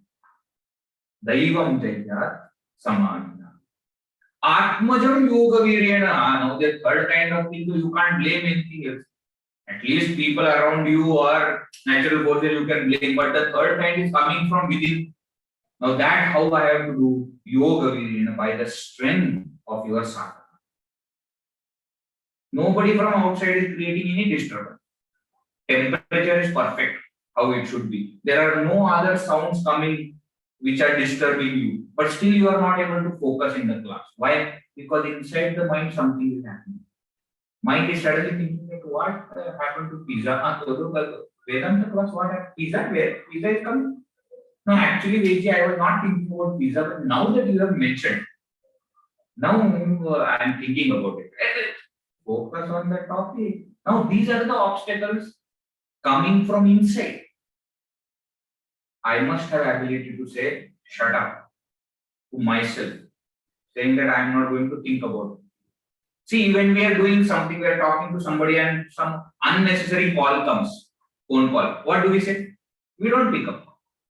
Daivam Jayat Samadhina. Atmajam Yoga Viryana. Now the third kind of thing, you can't blame anything else. At least people around you or natural forces you can blame. But the third kind is coming from within. Now that how I have to do Yoga Viryana by the strength of your sadhana. Nobody from outside is creating any disturbance. Temperature is perfect, how it should be. There are no other sounds coming which are disturbing you, but still you are not able to focus in the class. Why? Because inside the mind something is happening. Mind is suddenly thinking that what happened to pizza? Vedanta class, what happened? Pizza? Where? Pizza is coming? No, actually, Veji, I was not thinking about pizza, but now that you have mentioned, now I am thinking about it. Focus on the topic. Now, these are the obstacles coming from inside. I must have ability to say, shut up to myself, saying that I am not going to think about it. See, when we are doing something, we are talking to somebody and some unnecessary call comes, phone call. What do we say? We don't pick up.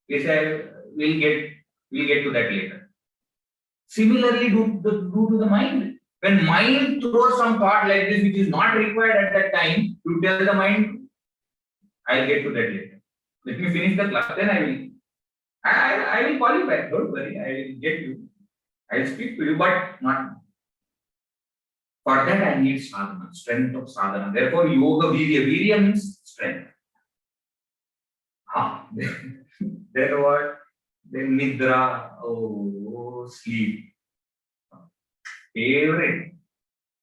We say, we'll get to that later. Similarly, do to the mind. When mind throws some thought like this, which is not required at that time, you tell the mind, I'll get to that later. Let me finish the class, then I will call you back. Don't worry, I will get you. I will speak to you, but not now. For that, I need sadhana, strength of sadhana. Therefore, yoga virya. Virya means strength. Then what? Then nidra, sleep. Favorite.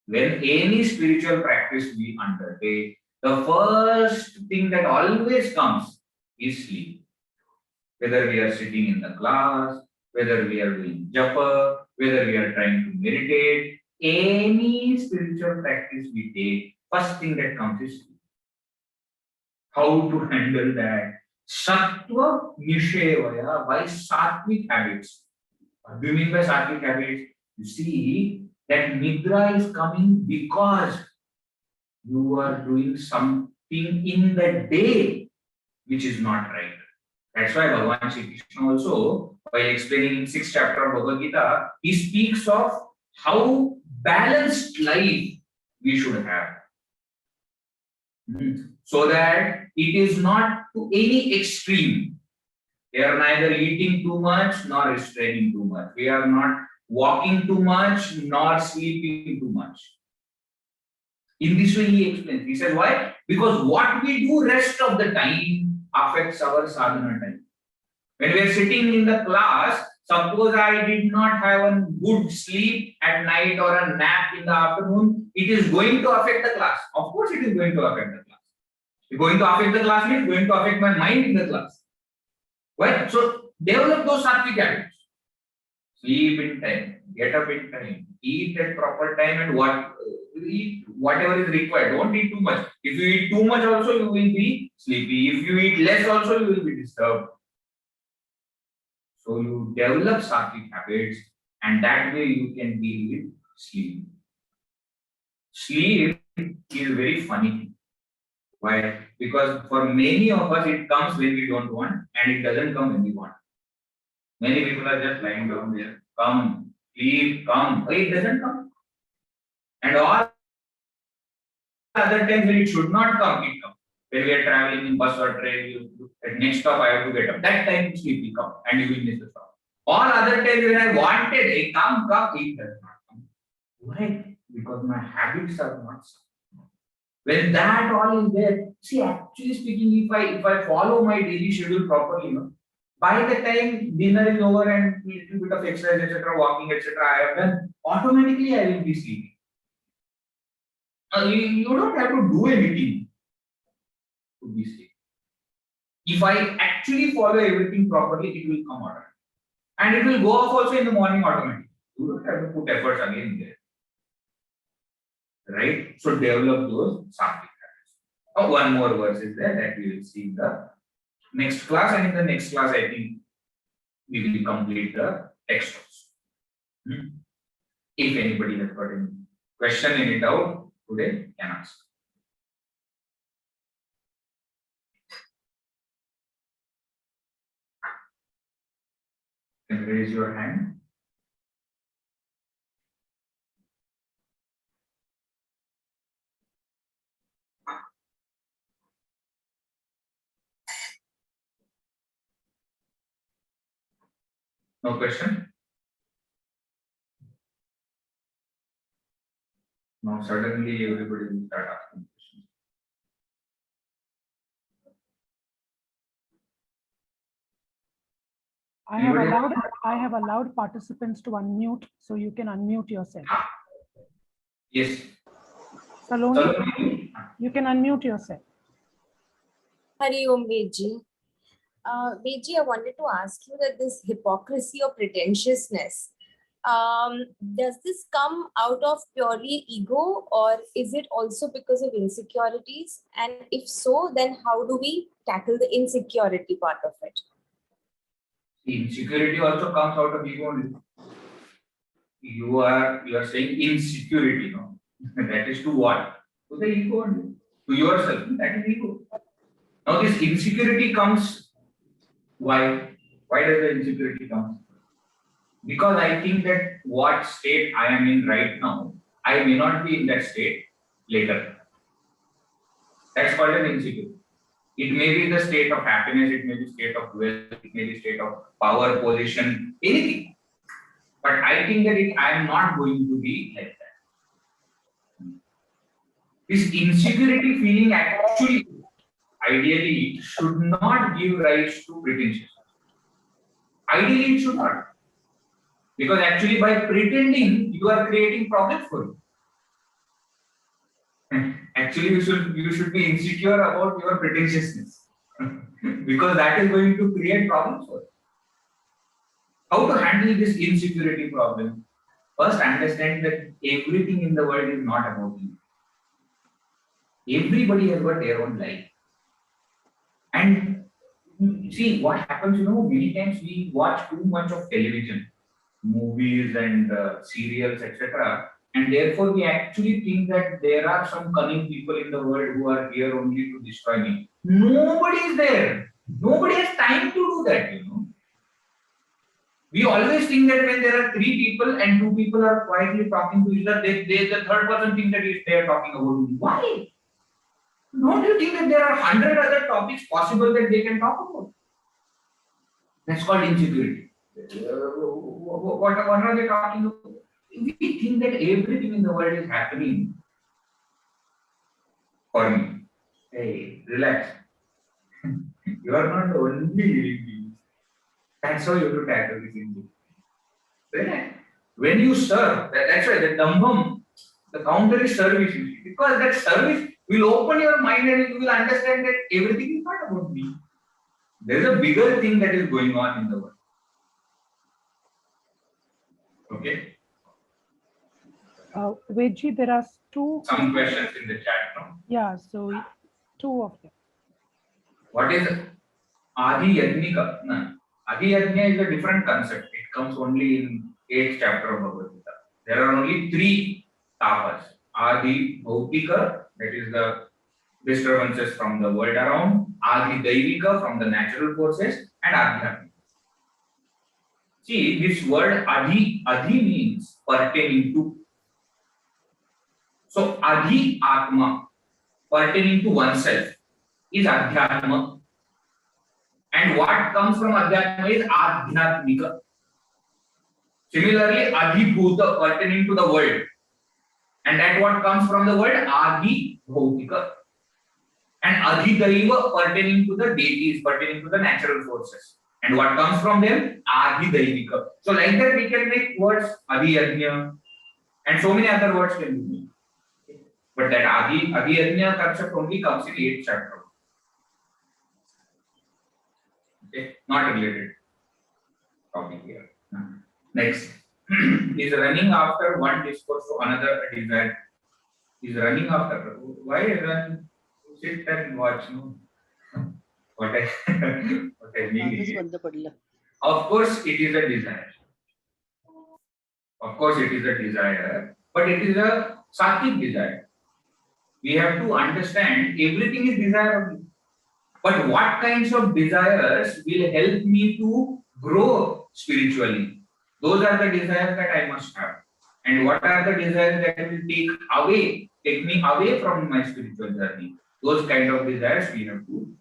When any spiritual practice we undertake, the first thing that always comes is sleep. Whether we are sitting in the class, whether we are doing japa, whether we are trying to meditate, any spiritual practice we take, first thing that comes is sleep. How to handle that? Sattva nishevaya, by sattvic habits. What do you mean by sattvic habits? You see that nidra is coming because you are doing something in the day which is not right. That's why Bhagavan Shri Krishna also, by explaining in 6th chapter of Bhagavad Gita, he speaks of how balanced life we should have. So that it is not to any extreme. We are neither eating too much nor restraining too much. We are not walking too much nor sleeping too much. In this way he explains. He says why? Because what we do rest of the time affects our sadhana time. When we are sitting in the class, suppose I did not have a good sleep at night or a nap in the afternoon, it is going to affect the class. Of course it is going to affect the class. It's going to affect the class means going to affect my mind in the class. Right? So develop those sattvic habits. Sleep in time, get up in time, eat at proper time, and eat whatever is required. Don't eat too much. If you eat too much also, you will be sleepy. If you eat less also, you will be disturbed. So you develop sattvic habits, and that way you can deal with sleep. Sleep is very funny. Why? Because for many of us, it comes when we don't want, and it doesn't come when we want. Many people are just lying down there. Come, sleep, come. But it doesn't come. And all other times when it should not come, it comes. When we are traveling in bus or train, at next stop I have to get up. That time sleep will come and you will miss the stop. All other times when I wanted, it come, it does not come. Why? Because my habits are not so. When that all is there, see, actually speaking, if I follow my daily schedule properly, by the time dinner is over and little bit of exercise, etc., walking, etc., I have done, automatically I will be sleeping. You don't have to do anything to be sleeping. If I actually follow everything properly, it will come out. And it will go off also in the morning automatically. You don't have to put efforts again there. Right? So develop those sattvic habits. Now, one more verse is there that we will see in the next class, and in the next class, I think we will complete the text also. If anybody has got any question, any doubt today, can ask. Can raise your hand. No question? Now suddenly everybody will start asking questions. I have allowed participants to unmute, so you can unmute yourself. Yes. Saloni, you can unmute yourself. Hari Om Vedji. Vedji, I wanted to ask you that this hypocrisy or pretentiousness, does this come out of purely ego, or is it also because of insecurities? And if so, then how do we tackle the insecurity part of it? Insecurity also comes out of ego only. You are saying insecurity, no? That is to what? To the ego only. To yourself. That is ego. Now this insecurity comes. Why? Why does the insecurity come? Because I think that what state I am in right now, I may not be in that state later. That's called an insecurity. It may be the state of happiness, it may be state of wealth, it may be state of power, position, anything. But I think that I am not going to be like that. This insecurity feeling actually, ideally, should not give rise to pretentiousness. Ideally, it should not. Because actually, by pretending, you are creating problems for you. Actually, you should be insecure about your pretentiousness. Because that is going to create problems for you. How to handle this insecurity problem? First, understand that everything in the world is not about you. Everybody has got their own life. And see what happens, many times we watch too much of television, movies and serials, etc. And therefore, we actually think that there are some cunning people in the world who are here only to destroy me. Nobody is there. Nobody has time to do that, We always think that when there are 3 people and 2 people are quietly talking to each other, the third person thinks that they are talking about me. Why? Don't you think that there are 100 other topics possible that they can talk about? That's called insecurity. What are they talking about? We think that everything in the world is happening for me. Hey, relax. You are not the only living being. That's how you have to tackle this insecurity. Relax. When you serve, that's why the dambam, the counter is service. Because that service will open your mind and you will understand that everything is not about me. There is a bigger thing that is going on in the world. Okay. Vedji, there are some questions in the chat, no? Yeah, so 2 of them. What is Adi Yajnika? No. Adi Yajna is a different concept. It comes only in 8th chapter of Bhagavad Gita. There are only 3 tapas. Adi Bhautika, that is the disturbances from the world around. Adi Daivika, from the natural forces. And Adhyatmika. See, this word Adi means pertaining to. So, Adi Atma, pertaining to oneself, is Adhyatma. And what comes from Adhyatma is Adhyatmika. Similarly, Adhibhuta, pertaining to the world. And that what comes from the word Adi Bhautika. And Adhidaiva, pertaining to the deities, pertaining to the natural forces. And what comes from them? Adhidaivika. So like that we can make words Adhiyajna and so many other words can be made. But that Adhiyajna concept only comes in 8th chapter. Okay, not related topic here. Next. Is running after one discourse to another a desire. Is running after. Why run? Sit and watch. No? What I mean is, Of course, it is a desire. Of course, it is a desire, but it is a sattvic desire. We have to understand everything is desire only. But what kinds of desires will help me to grow spiritually? Those are the desires that I must have. And what are the desires that will take me away from my spiritual journey? Those kind of desires we have to,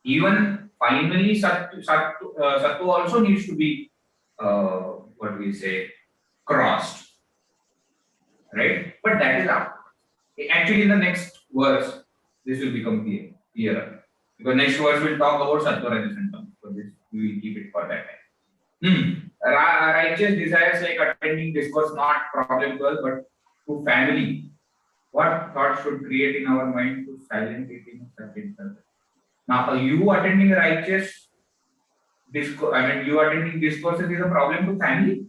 even finally, sattva also needs to be, what we say, crossed, right? But that is after. Actually, in the next verse, this will become clearer. Because next verse will talk about sattva, rajas, and tamas. So this we will keep it for that time. Righteous desires like attending discourse not problem to us, but to family. What thought should create in our mind to silence it in such instances? Now, you attending righteous discourse, you attending discourses is a problem to family?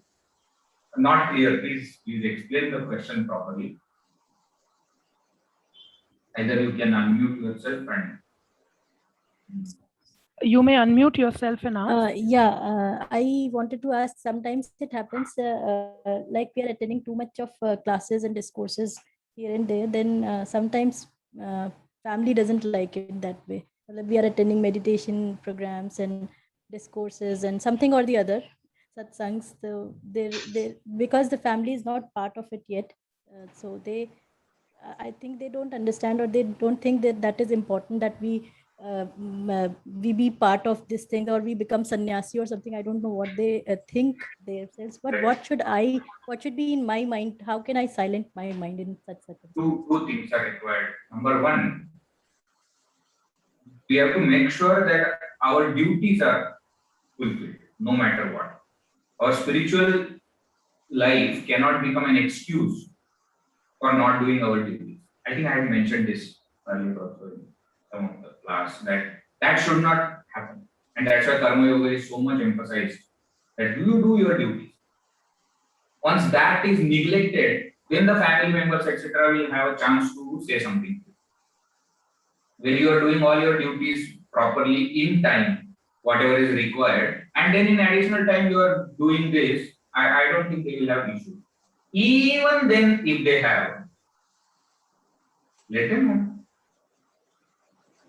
Not clear. Please explain the question properly. Either you can unmute yourself and. You may unmute yourself and ask. I wanted to ask, sometimes it happens like we are attending too much of classes and discourses here and there, then sometimes family doesn't like it that way. We are attending meditation programs and discourses and something or the other, satsangs, so they because the family is not part of it yet, so they I think they don't understand, or they don't think that that is important, that we be part of this thing, or we become sannyasi or something. I don't know what they think themselves, but what should be in my mind? How can I silence my mind in such circumstances? Two things are required. Number one, we have to make sure that our duties are fulfilled, no matter what. Our spiritual life cannot become an excuse for not doing our duties. I think I had mentioned this earlier also in some of the class, that should not happen. And that's why Karma Yoga is so much emphasized, that you do your duties. Once that is neglected, then the family members, etc., will have a chance to say something. When you are doing all your duties properly in time, whatever is required, and then in additional time you are doing this, I don't think they will have issues. Even then, if they have, let them know.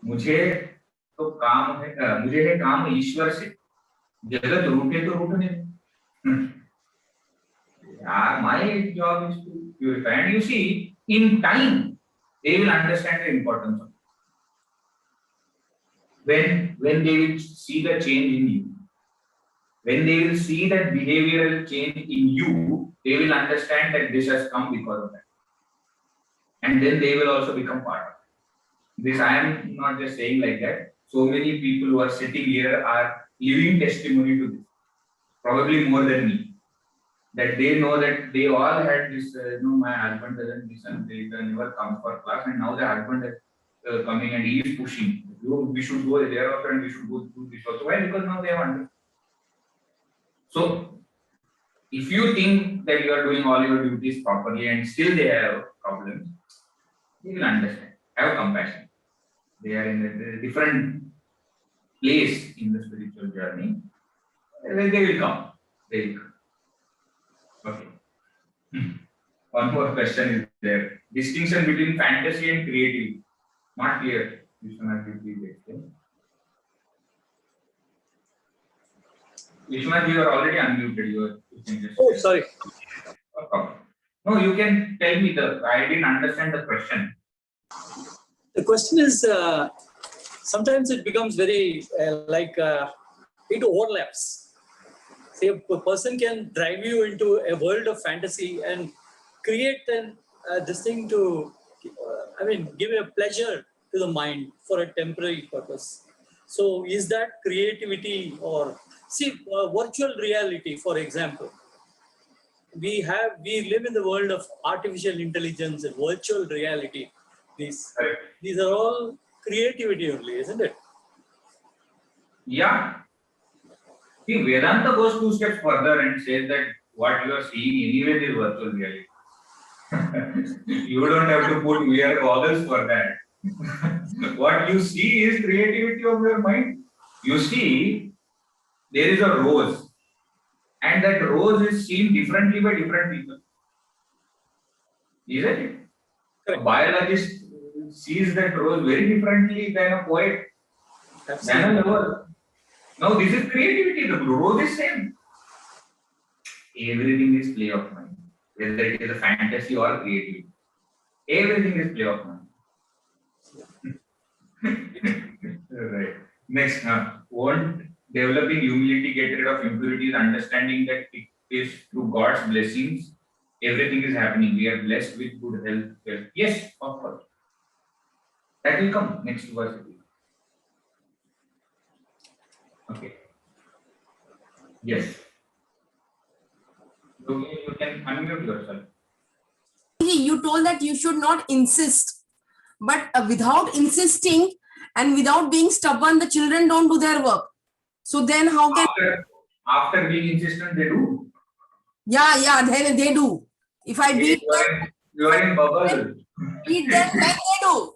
मुझे है काम ईश्वर से, जगत रूठे तो रूठने दो. My job is to purify, and you see, in time they will understand the importance of it. When they will see the change in you, when they will see that behavioral change in you, they will understand that this has come because of that, and then they will also become part of it. This I am not just saying like that. So many people who are sitting here are living testimony to this, probably more than me. That they know that they all had this, my husband doesn't listen, they never come for class, and now the husband is coming and he is pushing. We should go there also, and we should go do this also. Why? Because now they have understood. So, if you think that you are doing all your duties properly and still they have problems, they will understand. Have compassion. They are in a different place in the spiritual journey. They will come. They will come. Okay. One more question is there. Distinction between fantasy and creativity. Not clear. Vishwanath, please explain. Vishwanath, you are already unmuted. Oh, sorry. No, you can tell me I didn't understand the question. The question is, sometimes it becomes very it overlaps. Say a person can drive you into a world of fantasy and create this thing to, give a pleasure to the mind for a temporary purpose. So is that creativity? Or see, virtual reality, for example. We live in the world of artificial intelligence and virtual reality. These are all creativity only, isn't it? Yeah. See, Vedanta goes 2 steps further and says that what you are seeing anyway is virtual reality. You don't have to put weird goggles for that. What you see is creativity of your mind. You see, there is a rose, and that rose is seen differently by different people. Isn't it? A biologist sees that rose very differently than a poet, than a lover. Now this is creativity. The rose is same. Everything is play of mind, whether it is a fantasy or creativity. Everything is play of mind. Right. Next, won't developing humility get rid of impurities, understanding that it is through God's blessings, everything is happening. We are blessed with good health. Yes, of course. That will come next verse. Okay. Yes. You can unmute yourself. You told that you should not insist, but without insisting and without being stubborn, the children don't do their work. So then how can... After being insistent, they do. Yeah, then they do. If I beat them, you are in bubble. Beat them, then they do.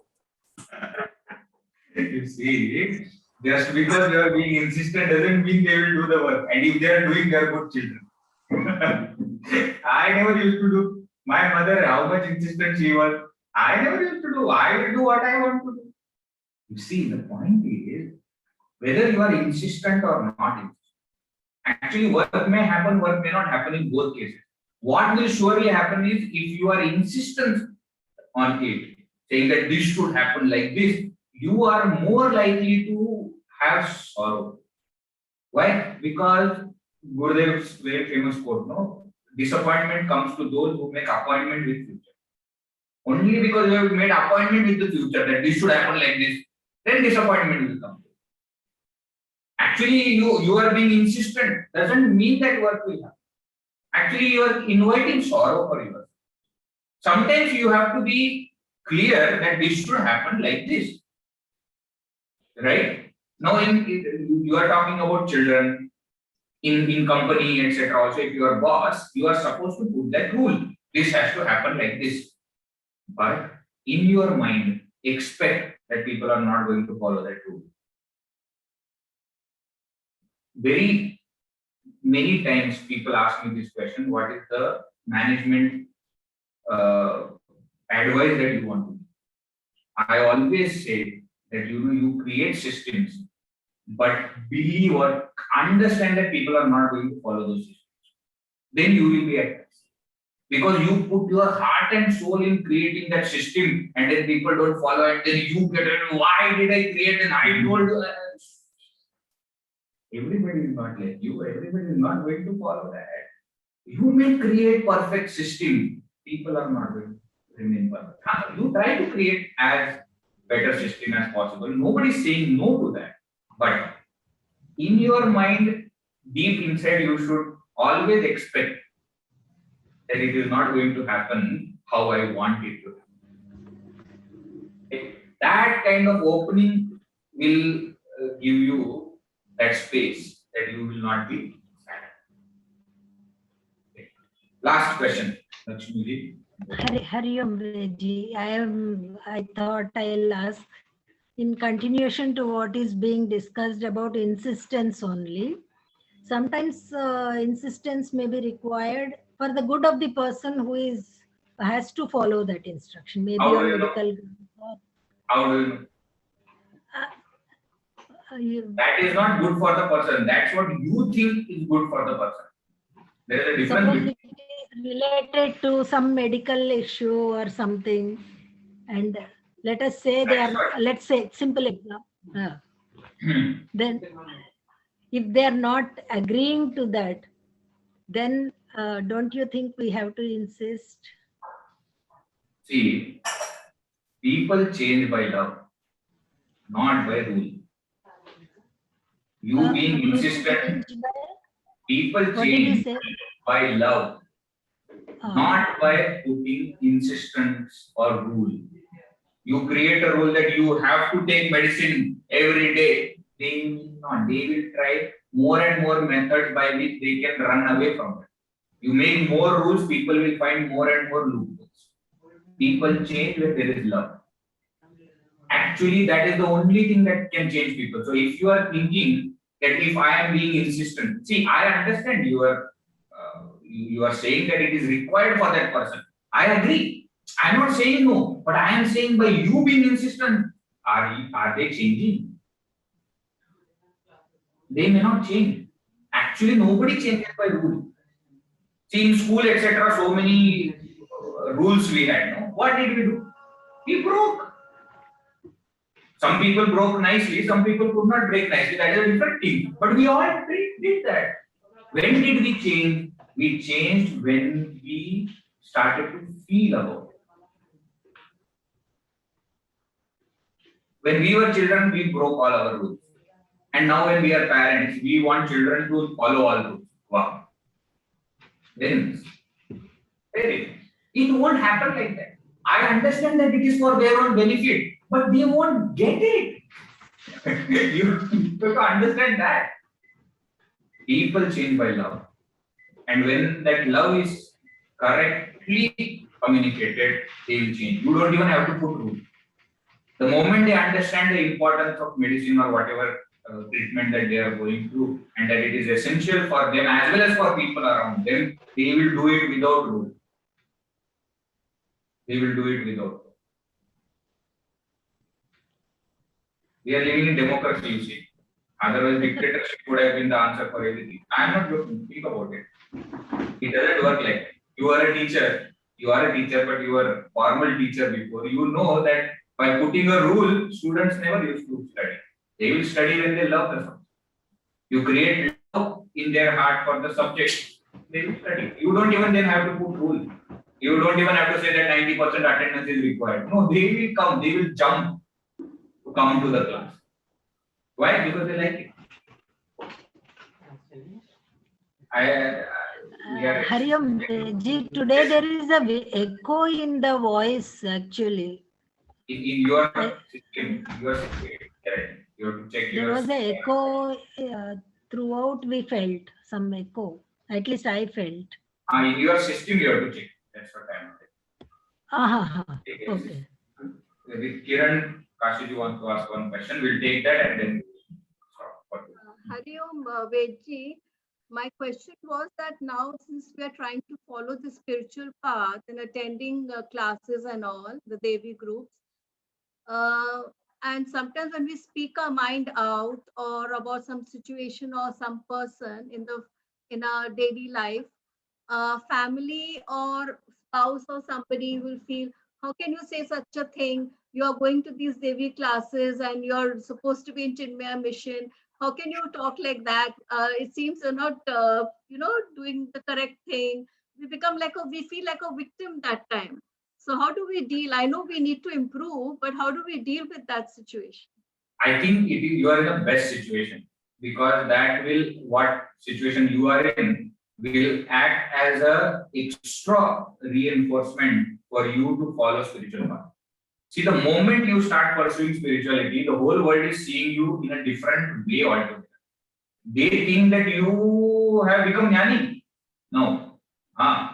You see, just because you are being insistent doesn't mean they will do the work. And if they are doing, they are good children. I never used to do. My mother, how much insistent she was, I never used to do. I will do what I want to do. You see, the point is, whether you are insistent or not, actually work may happen, work may not happen in both cases. What will surely happen is, if you are insistent on it, saying that this should happen like this, you are more likely to have sorrow. Why? Because Gurudev's very famous quote, no? Disappointment comes to those who make appointment with future. Only because you have made appointment with the future that this should happen like this, then disappointment will come. Actually, you are being insistent doesn't mean that work will happen. Actually, you are inviting sorrow for yourself. Sometimes you have to be clear that this should happen like this. Right? Now, you are talking about children in company, etc. Also, if you are boss, you are supposed to put that rule. This has to happen like this. But in your mind, expect that people are not going to follow that rule. Very many times people ask me this question: what is the management advice that you want to give? I always say that you create systems, but believe or understand that people are not going to follow those systems. Then you will be at risk. Because you put your heart and soul in creating that system, and then people don't follow it, then you get it. Why did I create and I told you? Everybody is not like you. Everybody is not going to follow that. You may create perfect system. People are not going to remain perfect. You try to create as better system as possible. Nobody is saying no to that. But in your mind, deep inside, you should always expect that it is not going to happen how I want it to happen. That kind of opening will give you that space that you will not be sad. Last question, Lakshmi. Hari Om Vedji. I thought I'll ask in continuation to what is being discussed about insistence only. Sometimes insistence may be required for the good of the person who has to follow that instruction. Maybe How on do you medical. know? How do you know? That is not good for the person. That's what you think is good for the person. There is a difference. Suppose it is related to some medical issue or something, and let us say let's say simple example. Then if they are not agreeing to that, then don't you think we have to insist? See, people change by love, not by rule. You being insistent, people change by love, not by putting insistence or rule. You create a rule that you have to take medicine every day. They will not. They will try more and more methods by which they can run away from it. You make more rules, people will find more and more loopholes. People change when there is love. Actually, that is the only thing that can change people. So if you are thinking that if I am being insistent, see, I understand you are saying that it is required for that person. I agree. I am not saying no, but I am saying by you being insistent, are they changing? They may not change. Actually, nobody changes by rule. See, in school, etc., so many rules we had. No? What did we do? We broke. Some people broke nicely, some people could not break nicely. That is a different thing. But we all did that. When did we change? We changed when we started to feel about it. When we were children, we broke all our rules. And now when we are parents, we want children to follow all rules. Wow. Very nice. Very nice. It won't happen like that. I understand that it is for their own benefit, but they won't get it. You have to understand that. People change by love. And when that love is correctly communicated, they will change. You don't even have to put rules. The moment they understand the importance of medicine or whatever treatment that they are going through, and that it is essential for them as well as for people around them, they will do it without rules. They will do it without. We are living in democracy, you see. Otherwise, dictatorship would have been the answer for everything. I am not joking. Think about it. It doesn't work like that. You are a teacher, but you were a formal teacher before. You know that by putting a rule, students never used to study. They will study when they love the subject. You create love in their heart for the subject, they will study. You don't even then have to put rules. You don't even have to say that 90% attendance is required. No, they will come, they will jump to come to the class. Why? Because they like it. Hariom, Ji, today there is a echo in the voice actually. In your system, correct. You have to check There was an echo throughout. We felt some echo. At least I felt. In your system, you have to check. That's what I'm saying. Okay. With Kiran, Kashiji wants to ask one question. We'll take that and then. Hariom, Vedji, my question was that now since we are trying to follow the spiritual path and attending classes and all, the Devi groups, and sometimes when we speak our mind out or about some situation or some person in our daily life, family or spouse or somebody will feel, how can you say such a thing? You are going to these Devi classes and you're supposed to be in Chinmaya Mission. How can you talk like that? It seems you're not, doing the correct thing. We feel like a victim that time. So how do we deal? I know we need to improve, but how do we deal with that situation? I think you are in the best situation, because that will, what situation you are in will act as a extra reinforcement for you to follow spiritual path. See, the moment you start pursuing spirituality, the whole world is seeing you in a different way altogether. They think that you have become jnani. No.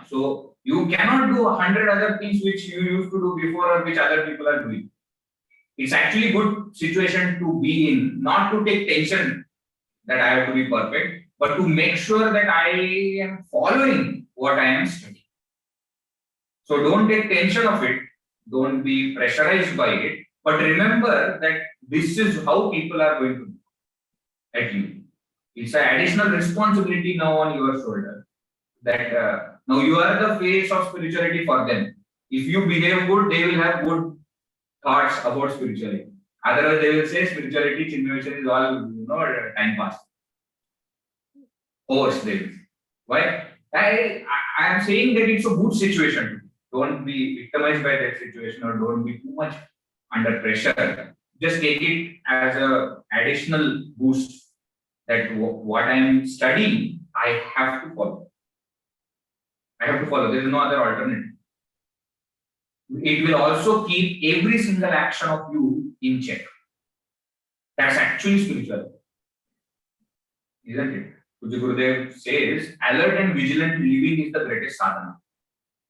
So you cannot do 100 other things which you used to do before or which other people are doing. It's actually a good situation to be in, not to take tension that I have to be perfect, but to make sure that I am following what I am studying. So don't take tension of it. Don't be pressurized by it. But remember that this is how people are going to do at you. It's an additional responsibility now on your shoulder. That now you are the face of spirituality for them. If you behave good, they will have good thoughts about spirituality. Otherwise, they will say spirituality, Chinmaya Mission is all time pass. Horse, they will say. Why? I am saying that it's a good situation. Don't be victimized by that situation or don't be too much under pressure. Just take it as an additional boost that what I am studying, I have to follow. I have to follow. There is no other alternative. It will also keep every single action of you in check. That's actually spiritual. Isn't it? Puja Gurudev says, alert and vigilant living is the greatest sadhana.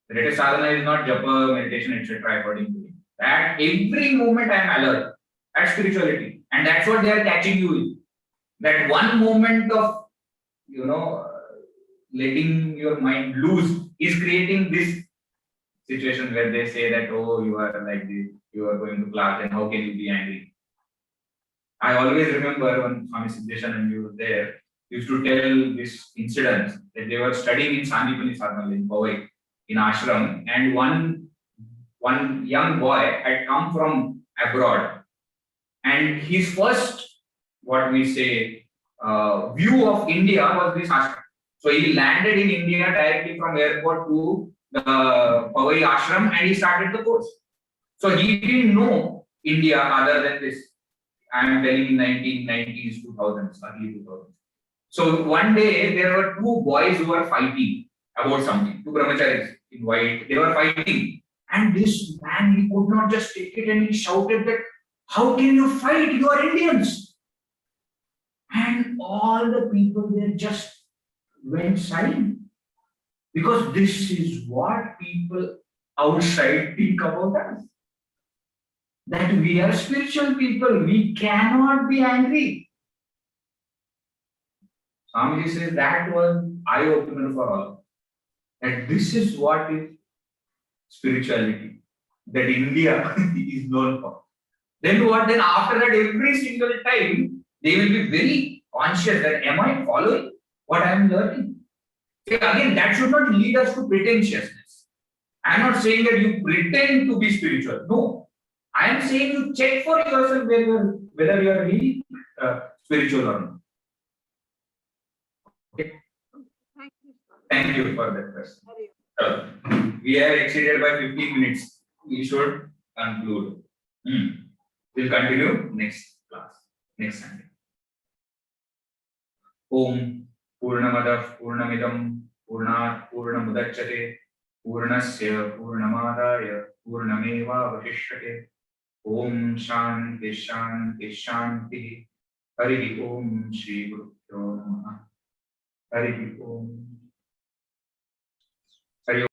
The greatest sadhana is not japa, meditation, etc. according to him. At every moment I am alert. That's spirituality. And that's what they are catching you with. That one moment of, you know, letting your mind loose is creating this situation where they say that, oh, you are like this, you are going to class, and how can you be angry? I always remember when Swami Siddheshanand was there, used to tell this incident that they were studying in Sandipani Sarnal in Mumbai, in ashram, and one young boy had come from abroad, and his first, what we say, view of India was this ashram. So he landed in India directly from airport to the Powai ashram, and he started the course. So he didn't know India other than this. I am telling in 1990s, 2000s, early 2000s. So one day there were two boys who were fighting about something, two brahmacharis in white, they were fighting. And this man, he could not just take it, and he shouted that, how can you fight? You are Indians. And all the people there just went silent. Because this is what people outside think about us. That we are spiritual people, we cannot be angry. Swamiji says that was eye-opener for all. That this is what is spirituality, that India is known for. Then what? Then after that, every single time, they will be very conscious that, am I following what I am learning? See, again, that should not lead us to pretentiousness. I am not saying that you pretend to be spiritual. No. I am saying you check for yourself whether you are really spiritual or not. Okay. Thank you. Thank you for that question. We have exceeded by 15 minutes. We should conclude. We'll continue next class, next Sunday. Om Purnamadav Purnamidam Purnat Purnamudachyate Purnasya Purnamadaya Purnameva Vashishyate. Om Shanti Shanti Shanti. Hari Om Shri Guru Namaha. Hari Om.